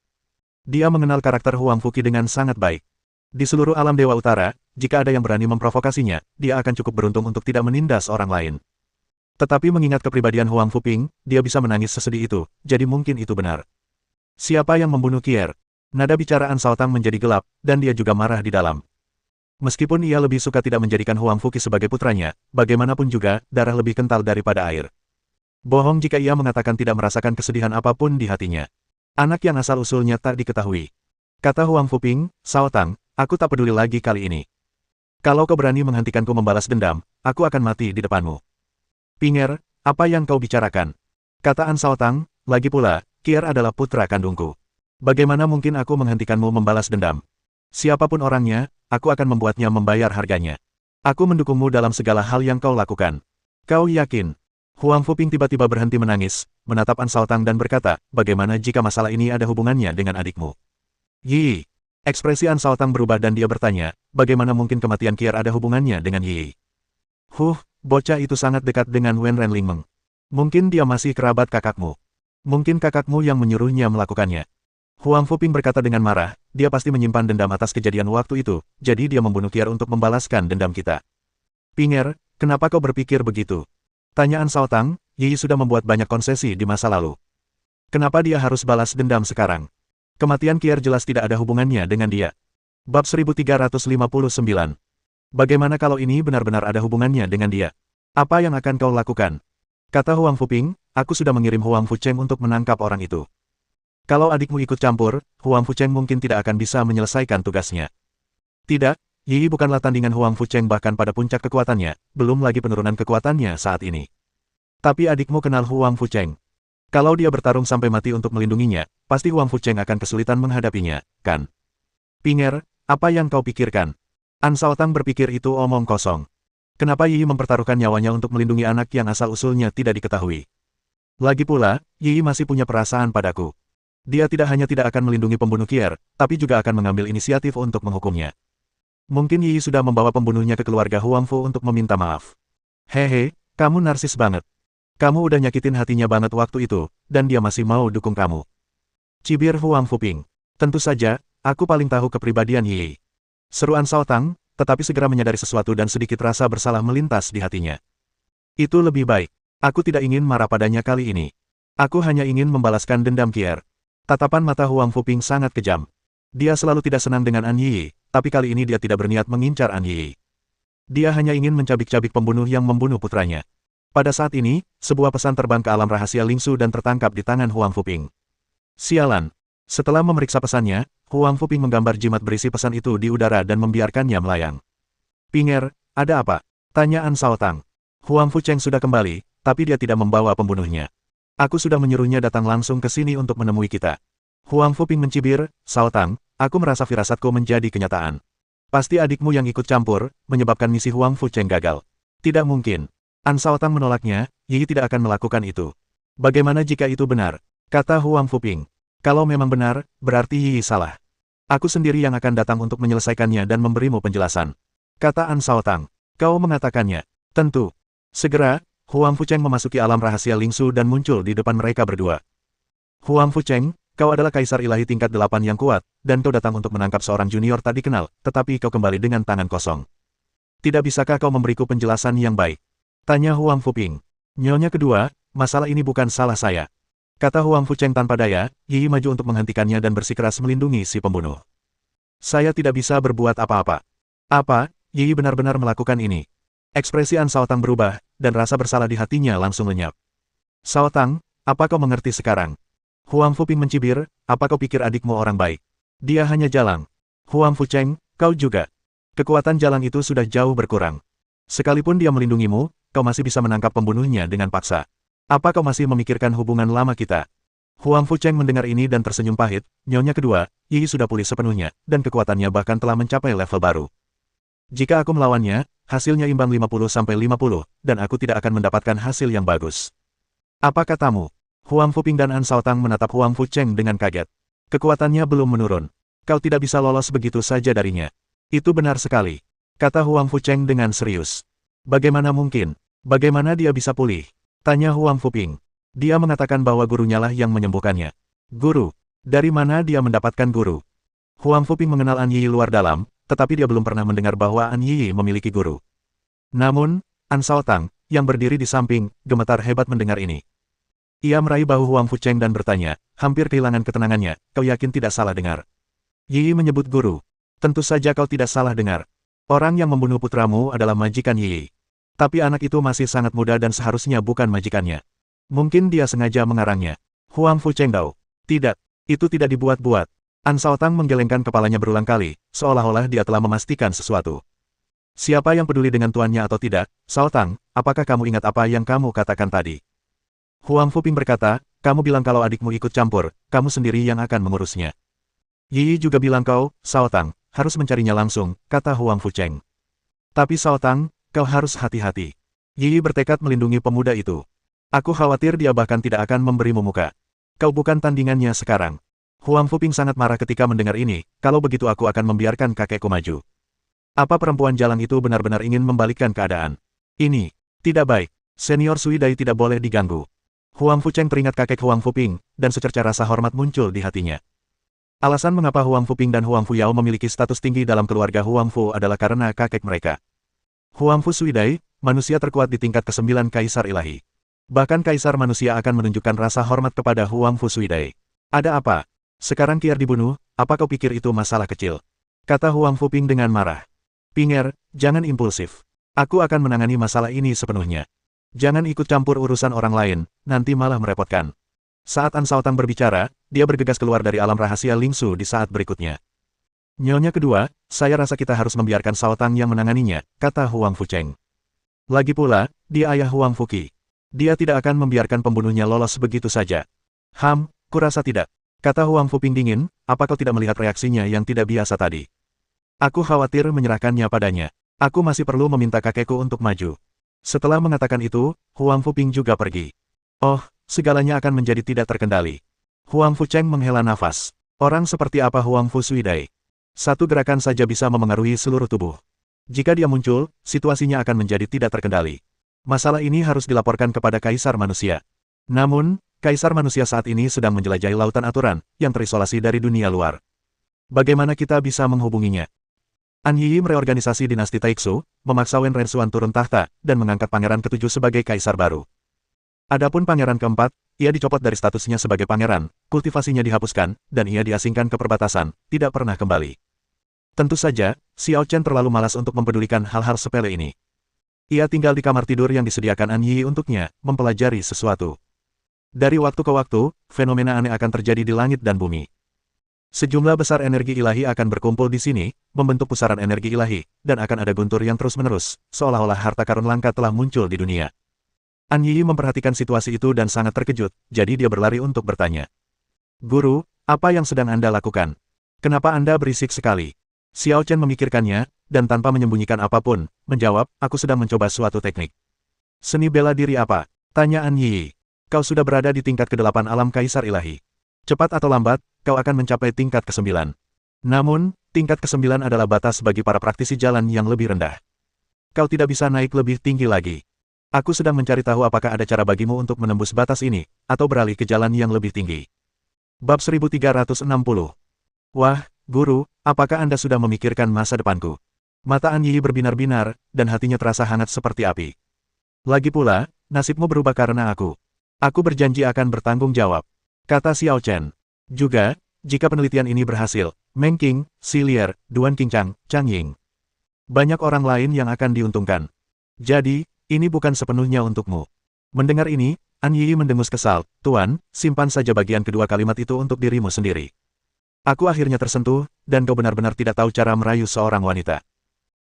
Dia mengenal karakter Huangfu Qi dengan sangat baik. Di seluruh alam Dewa Utara, jika ada yang berani memprovokasinya, dia akan cukup beruntung untuk tidak menindas orang lain. Tetapi mengingat kepribadian Huangfu Ping, dia bisa menangis sesedih itu, jadi mungkin itu benar. Siapa yang membunuh Kier? Nada bicara An Shaotang menjadi gelap, dan dia juga marah di dalam. Meskipun ia lebih suka tidak menjadikan Huangfu Qi sebagai putranya, bagaimanapun juga, darah lebih kental daripada air. Bohong jika ia mengatakan tidak merasakan kesedihan apapun di hatinya. Anak yang asal-usulnya tak diketahui. Kata Huangfu Ping, Shaotang, aku tak peduli lagi kali ini. Kalau kau berani menghentikanku membalas dendam, aku akan mati di depanmu. Pinger, apa yang kau bicarakan? Kata An Shaotang, lagi pula, Kier adalah putra kandungku. Bagaimana mungkin aku menghentikanmu membalas dendam? Siapapun orangnya, aku akan membuatnya membayar harganya. Aku mendukungmu dalam segala hal yang kau lakukan. Kau yakin? Huangfu Ping tiba-tiba berhenti menangis, menatap An Shaotang dan berkata, bagaimana jika masalah ini ada hubungannya dengan adikmu? Yi. Ekspresi An Shaotang berubah dan dia bertanya, bagaimana mungkin kematian Kier ada hubungannya dengan Yi? Bocah itu sangat dekat dengan Wen Renlingmeng. Mungkin dia masih kerabat kakakmu. Mungkin kakakmu yang menyuruhnya melakukannya. Huangfu Ping berkata dengan marah, dia pasti menyimpan dendam atas kejadian waktu itu, jadi dia membunuh Kier untuk membalaskan dendam kita. Pinger, kenapa kau berpikir begitu? Tanya An Shaotang, Yi sudah membuat banyak konsesi di masa lalu. Kenapa dia harus balas dendam sekarang? Kematian Kier jelas tidak ada hubungannya dengan dia. Bab 1359. Bagaimana kalau ini benar-benar ada hubungannya dengan dia? Apa yang akan kau lakukan? Kata Huangfu Ping, aku sudah mengirim Huangfu Cheng untuk menangkap orang itu. Kalau adikmu ikut campur, Huangfu Cheng mungkin tidak akan bisa menyelesaikan tugasnya. Tidak, Yi bukanlah tandingan Huangfu Cheng bahkan pada puncak kekuatannya, belum lagi penurunan kekuatannya saat ini. Tapi adikmu kenal Huangfu Cheng. Kalau dia bertarung sampai mati untuk melindunginya, pasti Huangfu Cheng akan kesulitan menghadapinya, kan? Pinger, apa yang kau pikirkan? An Shaotang berpikir itu omong kosong. Kenapa Yi mempertaruhkan nyawanya untuk melindungi anak yang asal-usulnya tidak diketahui? Lagi pula, Yi masih punya perasaan padaku. Dia tidak hanya tidak akan melindungi pembunuh Kier, tapi juga akan mengambil inisiatif untuk menghukumnya. Mungkin Yi sudah membawa pembunuhnya ke keluarga Huangfu untuk meminta maaf. Hehe, kamu narsis banget. Kamu udah nyakitin hatinya banget waktu itu, dan dia masih mau dukung kamu. Cibir Huangfu Ping. Tentu saja, aku paling tahu kepribadian Yi. Seru An Shaotang, tetapi segera menyadari sesuatu dan sedikit rasa bersalah melintas di hatinya. Itu lebih baik. Aku tidak ingin marah padanya kali ini. Aku hanya ingin membalaskan dendam Kier. Tatapan mata Huangfu Ping sangat kejam. Dia selalu tidak senang dengan An Yi, tapi kali ini dia tidak berniat mengincar An Yi. Dia hanya ingin mencabik-cabik pembunuh yang membunuh putranya. Pada saat ini, sebuah pesan terbang ke alam rahasia Lingsu dan tertangkap di tangan Huangfu Ping. Sialan. Setelah memeriksa pesannya, Huangfu Ping menggambar jimat berisi pesan itu di udara dan membiarkannya melayang. Pinger, ada apa? Tanya An Shaotang. Huangfu Cheng sudah kembali, tapi dia tidak membawa pembunuhnya. Aku sudah menyuruhnya datang langsung ke sini untuk menemui kita. Huangfu Ping mencibir, Shaotang, aku merasa firasatku menjadi kenyataan. Pasti adikmu yang ikut campur, menyebabkan misi Huangfu Cheng gagal. Tidak mungkin. An Shaotang menolaknya, Yi tidak akan melakukan itu. Bagaimana jika itu benar? Kata Huangfu Ping. Kalau memang benar, berarti Yi salah. Aku sendiri yang akan datang untuk menyelesaikannya dan memberimu penjelasan. Kata An Shaotang. Kau mengatakannya. Tentu. Segera, Huangfu Cheng memasuki alam rahasia Lingsu dan muncul di depan mereka berdua. Huangfu Cheng, kau adalah kaisar ilahi tingkat 8 yang kuat, dan kau datang untuk menangkap seorang junior tak dikenal, tetapi kau kembali dengan tangan kosong. Tidak bisakah kau memberiku penjelasan yang baik? Tanya Huangfu Ping. Nyonya kedua, masalah ini bukan salah saya. Kata Huangfu Cheng tanpa daya, Yi maju untuk menghentikannya dan bersikeras melindungi si pembunuh. Saya tidak bisa berbuat apa-apa. Apa, Yi benar-benar melakukan ini? Ekspresi An Shaotang berubah, dan rasa bersalah di hatinya langsung lenyap. Sao Tang, apa kau mengerti sekarang? Huang Fuping mencibir, apa kau pikir adikmu orang baik? Dia hanya jalang. Huang Fucheng, kau juga. Kekuatan jalang itu sudah jauh berkurang. Sekalipun dia melindungimu, kau masih bisa menangkap pembunuhnya dengan paksa. Apa kau masih memikirkan hubungan lama kita? Huang Fucheng mendengar ini dan tersenyum pahit, nyonya kedua, Yi sudah pulih sepenuhnya, dan kekuatannya bahkan telah mencapai level baru. Jika aku melawannya, hasilnya imbang 50-50, dan aku tidak akan mendapatkan hasil yang bagus. Apa katamu? Huang Fuping dan An Shaotang menatap Huang Fucheng dengan kaget. Kekuatannya belum menurun. Kau tidak bisa lolos begitu saja darinya. Itu benar sekali, kata Huang Fucheng dengan serius. Bagaimana mungkin? Bagaimana dia bisa pulih? Tanya Huang Fuping. Dia mengatakan bahwa gurunya lah yang menyembuhkannya. Guru? Dari mana dia mendapatkan guru? Huang Fuping mengenal An Yi luar dalam, tetapi dia belum pernah mendengar bahwa An Yi memiliki guru. Namun, An Shaotang, yang berdiri di samping, gemetar hebat mendengar ini. Ia meraih bahu Huang Fucheng dan bertanya, hampir kehilangan ketenangannya, kau yakin tidak salah dengar? Yi menyebut guru. Tentu saja kau tidak salah dengar. Orang yang membunuh putramu adalah majikan Yi. Tapi anak itu masih sangat muda dan seharusnya bukan majikannya. Mungkin dia sengaja mengarangnya. Huang Fucheng Dao. Tidak, itu tidak dibuat-buat. An Shaotang menggelengkan kepalanya berulang kali, seolah-olah dia telah memastikan sesuatu. Siapa yang peduli dengan tuannya atau tidak, Shaotang, apakah kamu ingat apa yang kamu katakan tadi? Huang Fuping berkata, kamu bilang kalau adikmu ikut campur, kamu sendiri yang akan mengurusnya. Yi juga bilang kau, Shaotang, harus mencarinya langsung, kata Huang Fucheng. Tapi Shaotang, kau harus hati-hati. Yi bertekad melindungi pemuda itu. Aku khawatir dia bahkan tidak akan memberimu muka. Kau bukan tandingannya sekarang. Huang Fuping sangat marah ketika mendengar ini, kalau begitu aku akan membiarkan kakekku maju. Apa perempuan jalang itu benar-benar ingin membalikkan keadaan? Ini tidak baik. Senior Sui Dai tidak boleh diganggu. Huang Fucheng teringat kakek Huang Fuping, dan secerca rasa hormat muncul di hatinya. Alasan mengapa Huang Fuping dan Huang Fuyao memiliki status tinggi dalam keluarga Huang Fu adalah karena kakek mereka. Huang Fu Sui Dai, manusia terkuat di tingkat ke-9 Kaisar Ilahi. Bahkan Kaisar manusia akan menunjukkan rasa hormat kepada Huang Fu Sui Dai. Ada apa? Sekarang Kier dibunuh, apa kau pikir itu masalah kecil? Kata Huang Fuping dengan marah. Pinger, jangan impulsif. Aku akan menangani masalah ini sepenuhnya. Jangan ikut campur urusan orang lain, nanti malah merepotkan. Saat An Shaotang berbicara, dia bergegas keluar dari alam rahasia Lingsu di saat berikutnya. Nyonya kedua, saya rasa kita harus membiarkan Shaotang yang menanganinya, kata Huang Fucheng. Lagi pula, dia ayah Huang Fuqi. Dia tidak akan membiarkan pembunuhnya lolos begitu saja. Kurasa tidak. Kata Huang Fuping dingin, apa kau tidak melihat reaksinya yang tidak biasa tadi? Aku khawatir menyerahkannya padanya. Aku masih perlu meminta kakekku untuk maju. Setelah mengatakan itu, Huang Fuping juga pergi. Oh, segalanya akan menjadi tidak terkendali. Huang Fucheng menghela nafas. Orang seperti apa Huang Fu Sui Dai? Satu gerakan saja bisa memengaruhi seluruh tubuh. Jika dia muncul, situasinya akan menjadi tidak terkendali. Masalah ini harus dilaporkan kepada Kaisar Manusia. Namun, Kaisar Manusia saat ini sedang menjelajahi lautan aturan, yang terisolasi dari dunia luar. Bagaimana kita bisa menghubunginya? An Yi mereorganisasi dinasti Taixu, memaksa Wen Rensuan turun tahta, dan mengangkat pangeran ketujuh sebagai kaisar baru. Adapun pangeran keempat, ia dicopot dari statusnya sebagai pangeran, kultivasinya dihapuskan, dan ia diasingkan ke perbatasan, tidak pernah kembali. Tentu saja, Xiao Chen terlalu malas untuk mempedulikan hal-hal sepele ini. Ia tinggal di kamar tidur yang disediakan An Yi untuknya, mempelajari sesuatu. Dari waktu ke waktu, fenomena aneh akan terjadi di langit dan bumi. Sejumlah besar energi ilahi akan berkumpul di sini, membentuk pusaran energi ilahi, dan akan ada guntur yang terus-menerus, seolah-olah harta karun langka telah muncul di dunia. An Yi memperhatikan situasi itu dan sangat terkejut, jadi dia berlari untuk bertanya. Guru, apa yang sedang Anda lakukan? Kenapa Anda berisik sekali? Xiao Chen memikirkannya, dan tanpa menyembunyikan apapun, menjawab, aku sedang mencoba suatu teknik. Seni bela diri apa? Tanya An Yi. Kau sudah berada di tingkat ke-8 alam Kaisar Ilahi. Cepat atau lambat, kau akan mencapai tingkat ke-9. Namun, tingkat ke-9 adalah batas bagi para praktisi jalan yang lebih rendah. Kau tidak bisa naik lebih tinggi lagi. Aku sedang mencari tahu apakah ada cara bagimu untuk menembus batas ini, atau beralih ke jalan yang lebih tinggi. Bab 1360. Wah, Guru, apakah Anda sudah memikirkan masa depanku? Mata An Yi berbinar-binar, dan hatinya terasa hangat seperti api. Lagi pula, nasibmu berubah karena aku. Aku berjanji akan bertanggung jawab. Kata Xiao Chen. Juga, jika penelitian ini berhasil, Meng Qing, Xilier, Duan Qingchang, Chang Ying. Banyak orang lain yang akan diuntungkan. Jadi, Ini bukan sepenuhnya untukmu. Mendengar ini, An Yi mendengus kesal. Tuan, simpan saja bagian kedua kalimat itu untuk dirimu sendiri. Aku akhirnya tersentuh, dan kau benar-benar tidak tahu cara merayu seorang wanita.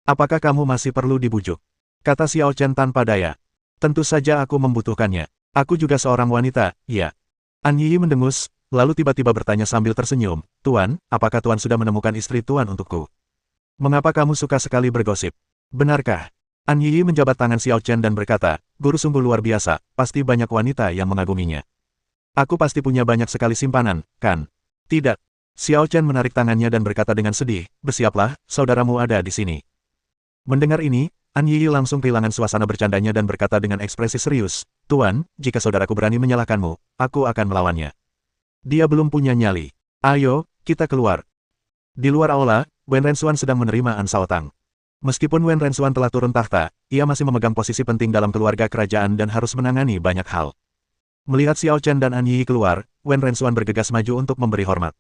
Apakah kamu masih perlu dibujuk? Kata Xiao Chen tanpa daya. Tentu saja aku membutuhkannya. Aku juga seorang wanita, ya. An Yi mendengus, lalu tiba-tiba bertanya sambil tersenyum. Tuan, apakah Tuan sudah menemukan istri Tuan untukku? Mengapa kamu suka sekali bergosip? Benarkah? An Yi menjabat tangan Xiao Chen dan berkata, guru sungguh luar biasa, pasti banyak wanita yang mengaguminya. Aku pasti punya banyak sekali simpanan, kan? Tidak. Xiao Chen menarik tangannya dan berkata dengan sedih, bersiaplah, saudaramu ada di sini. Mendengar ini, An Yi langsung kehilangan suasana bercandanya dan berkata dengan ekspresi serius, Tuan, jika saudaraku berani menyalahkanmu, aku akan melawannya. Dia belum punya nyali. Ayo, kita keluar. Di luar aula, Wen Rensuan sedang menerima An Shaotang. Meskipun Wen Rensuan telah turun tahta, ia masih memegang posisi penting dalam keluarga kerajaan dan harus menangani banyak hal. Melihat Xiao Chen dan An Yi keluar, Wen Rensuan bergegas maju untuk memberi hormat.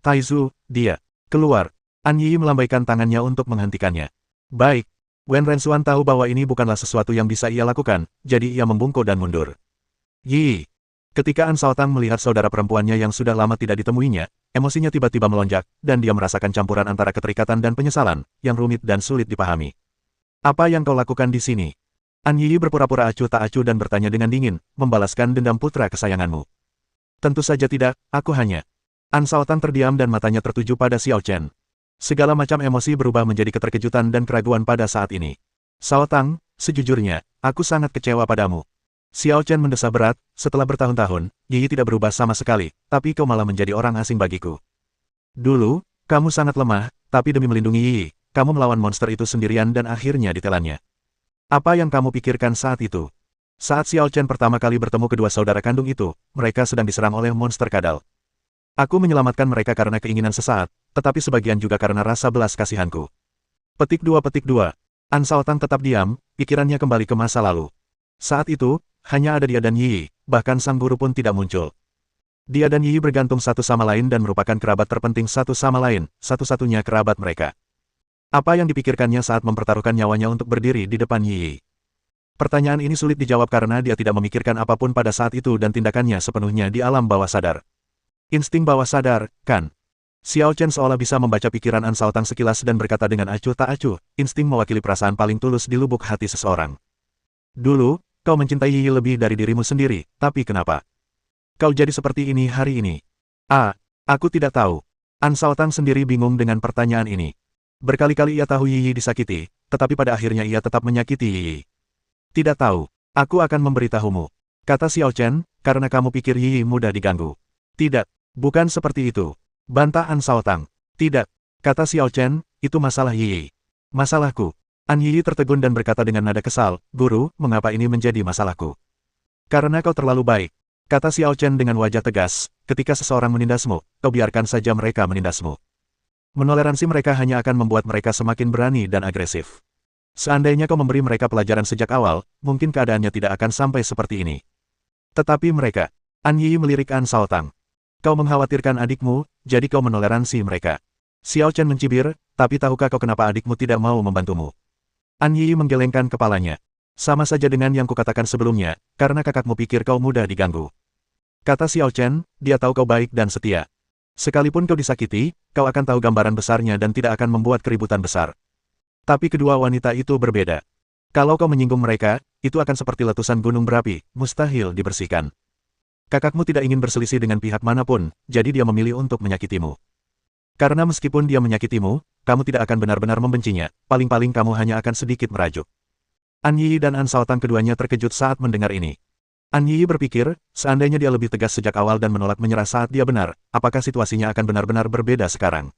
Taizu, dia. Keluar. An Yi melambaikan tangannya untuk menghentikannya. Baik. Wen Rensuan tahu bahwa ini bukanlah sesuatu yang bisa ia lakukan, jadi ia membungkuk dan mundur. Yi. Ketika An Shaotang melihat saudara perempuannya yang sudah lama tidak ditemuinya, emosinya tiba-tiba melonjak, dan dia merasakan campuran antara keterikatan dan penyesalan, yang rumit dan sulit dipahami. Apa yang kau lakukan di sini? An Yi berpura-pura acuh tak acuh dan bertanya dengan dingin, membalaskan dendam putra kesayanganmu. Tentu saja tidak, aku hanya. An Shaotang terdiam dan matanya tertuju pada Xiao Chen. Segala macam emosi berubah menjadi keterkejutan dan keraguan pada saat ini. Shaotang, sejujurnya, aku sangat kecewa padamu. Xiao Chen mendesah berat, setelah bertahun-tahun, Yi tidak berubah sama sekali, tapi kau malah menjadi orang asing bagiku. Dulu, kamu sangat lemah, tapi demi melindungi Yi, kamu melawan monster itu sendirian dan akhirnya ditelannya. Apa yang kamu pikirkan saat itu? Saat Xiao Chen pertama kali bertemu kedua saudara kandung itu, mereka sedang diserang oleh monster kadal. Aku menyelamatkan mereka karena keinginan sesaat, tetapi sebagian juga karena rasa belas kasihanku. Petik 2. An Shaotang tetap diam, pikirannya kembali ke masa lalu. Saat itu, hanya ada dia dan Yi, bahkan sang guru pun tidak muncul. Dia dan Yi bergantung satu sama lain dan merupakan kerabat terpenting satu sama lain, satu-satunya kerabat mereka. Apa yang dipikirkannya saat mempertaruhkan nyawanya untuk berdiri di depan Yi? Pertanyaan ini sulit dijawab karena dia tidak memikirkan apapun pada saat itu dan tindakannya sepenuhnya di alam bawah sadar. Insting bawah sadar, kan? Xiao Chen seolah bisa membaca pikiran An Shaotang sekilas dan berkata dengan acuh tak acuh, insting mewakili perasaan paling tulus di lubuk hati seseorang. Dulu, kau mencintai Yi lebih dari dirimu sendiri, tapi kenapa? Kau jadi seperti ini hari ini? Aku tidak tahu. An Shaotang sendiri bingung dengan pertanyaan ini. Berkali-kali ia tahu Yi disakiti, tetapi pada akhirnya ia tetap menyakiti Yi. Tidak tahu. Aku akan memberitahumu. Kata Xiao Chen, karena kamu pikir Yi mudah diganggu. Tidak. Bukan seperti itu. Bantah An Shaotang. Tidak. Kata Xiao Chen, itu masalah Yi. Masalahku. An Yi tertegun dan berkata dengan nada kesal, Guru, mengapa ini menjadi masalahku? Karena kau terlalu baik. Kata Xiao Chen dengan wajah tegas, ketika seseorang menindasmu, kau biarkan saja mereka menindasmu. Menoleransi mereka hanya akan membuat mereka semakin berani dan agresif. Seandainya kau memberi mereka pelajaran sejak awal, mungkin keadaannya tidak akan sampai seperti ini. Tetapi mereka. An Yi melirik An Shaotang. Kau mengkhawatirkan adikmu, jadi kau menoleransi mereka. Xiao Chen mencibir, tapi tahukah kau kenapa adikmu tidak mau membantumu? An Yi menggelengkan kepalanya. Sama saja dengan yang kukatakan sebelumnya, karena kakakmu pikir kau mudah diganggu. Kata Xiao Chen, dia tahu kau baik dan setia. Sekalipun kau disakiti, kau akan tahu gambaran besarnya dan tidak akan membuat keributan besar. Tapi kedua wanita itu berbeda. Kalau kau menyinggung mereka, itu akan seperti letusan gunung berapi, mustahil dibersihkan. Kakakmu tidak ingin berselisih dengan pihak manapun, jadi dia memilih untuk menyakitimu. Karena meskipun dia menyakitimu, kamu tidak akan benar-benar membencinya, paling-paling kamu hanya akan sedikit merajuk. An Yi dan An Shaotang keduanya terkejut saat mendengar ini. An Yi berpikir, seandainya dia lebih tegas sejak awal dan menolak menyerah saat dia benar, apakah situasinya akan benar-benar berbeda sekarang?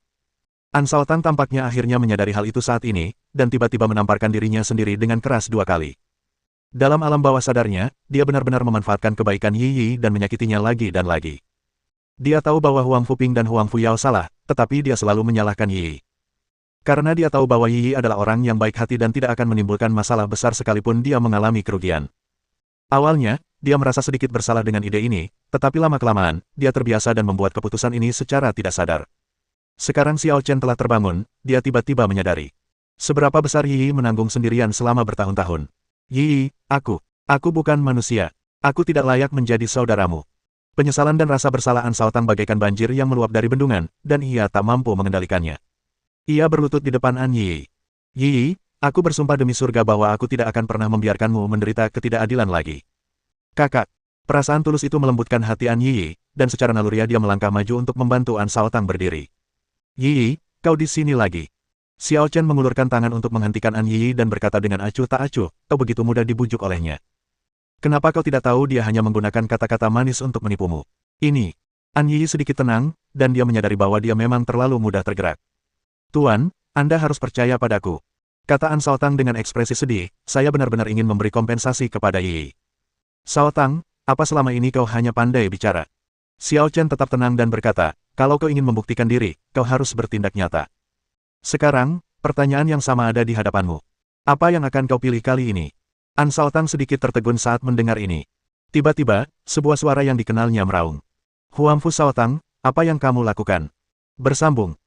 An Shaotang tampaknya akhirnya menyadari hal itu saat ini, dan tiba-tiba menamparkan dirinya sendiri dengan keras 2 kali. Dalam alam bawah sadarnya, dia benar-benar memanfaatkan kebaikan Yi dan menyakitinya lagi dan lagi. Dia tahu bahwa Huang Fuping dan Huang Fuyao salah, tetapi dia selalu menyalahkan Yi. Karena dia tahu bahwa Yi adalah orang yang baik hati dan tidak akan menimbulkan masalah besar sekalipun dia mengalami kerugian. Awalnya, dia merasa sedikit bersalah dengan ide ini, tetapi lama-kelamaan, dia terbiasa dan membuat keputusan ini secara tidak sadar. Sekarang Xiao Chen telah terbangun, dia tiba-tiba menyadari. Seberapa besar Yi menanggung sendirian selama bertahun-tahun. Yi, aku bukan manusia. Aku tidak layak menjadi saudaramu. Penyesalan dan rasa bersalah An Shaotang bagaikan banjir yang meluap dari bendungan, dan ia tak mampu mengendalikannya. Ia berlutut di depan An Yi. Yi, aku bersumpah demi surga bahwa aku tidak akan pernah membiarkanmu menderita ketidakadilan lagi. Kakak, perasaan tulus itu melembutkan hati An Yi, dan secara naluriah dia melangkah maju untuk membantu An Shaotang berdiri. Yi, kau di sini lagi. Xiao Chen mengulurkan tangan untuk menghentikan An Yi dan berkata dengan acuh tak acuh, kau begitu mudah dibujuk olehnya. Kenapa kau tidak tahu dia hanya menggunakan kata-kata manis untuk menipumu? Ini. An Yi sedikit tenang, dan dia menyadari bahwa dia memang terlalu mudah tergerak. Tuan, Anda harus percaya padaku. Kata An Shaotang dengan ekspresi sedih, saya benar-benar ingin memberi kompensasi kepada Yi. Shaotang, apa selama ini kau hanya pandai bicara? Xiao Chen tetap tenang dan berkata, kalau kau ingin membuktikan diri, kau harus bertindak nyata. Sekarang, pertanyaan yang sama ada di hadapanmu. Apa yang akan kau pilih kali ini? An Shaotang sedikit tertegun saat mendengar ini. Tiba-tiba, sebuah suara yang dikenalnya meraung. Huangfu Shaotang, apa yang kamu lakukan? Bersambung.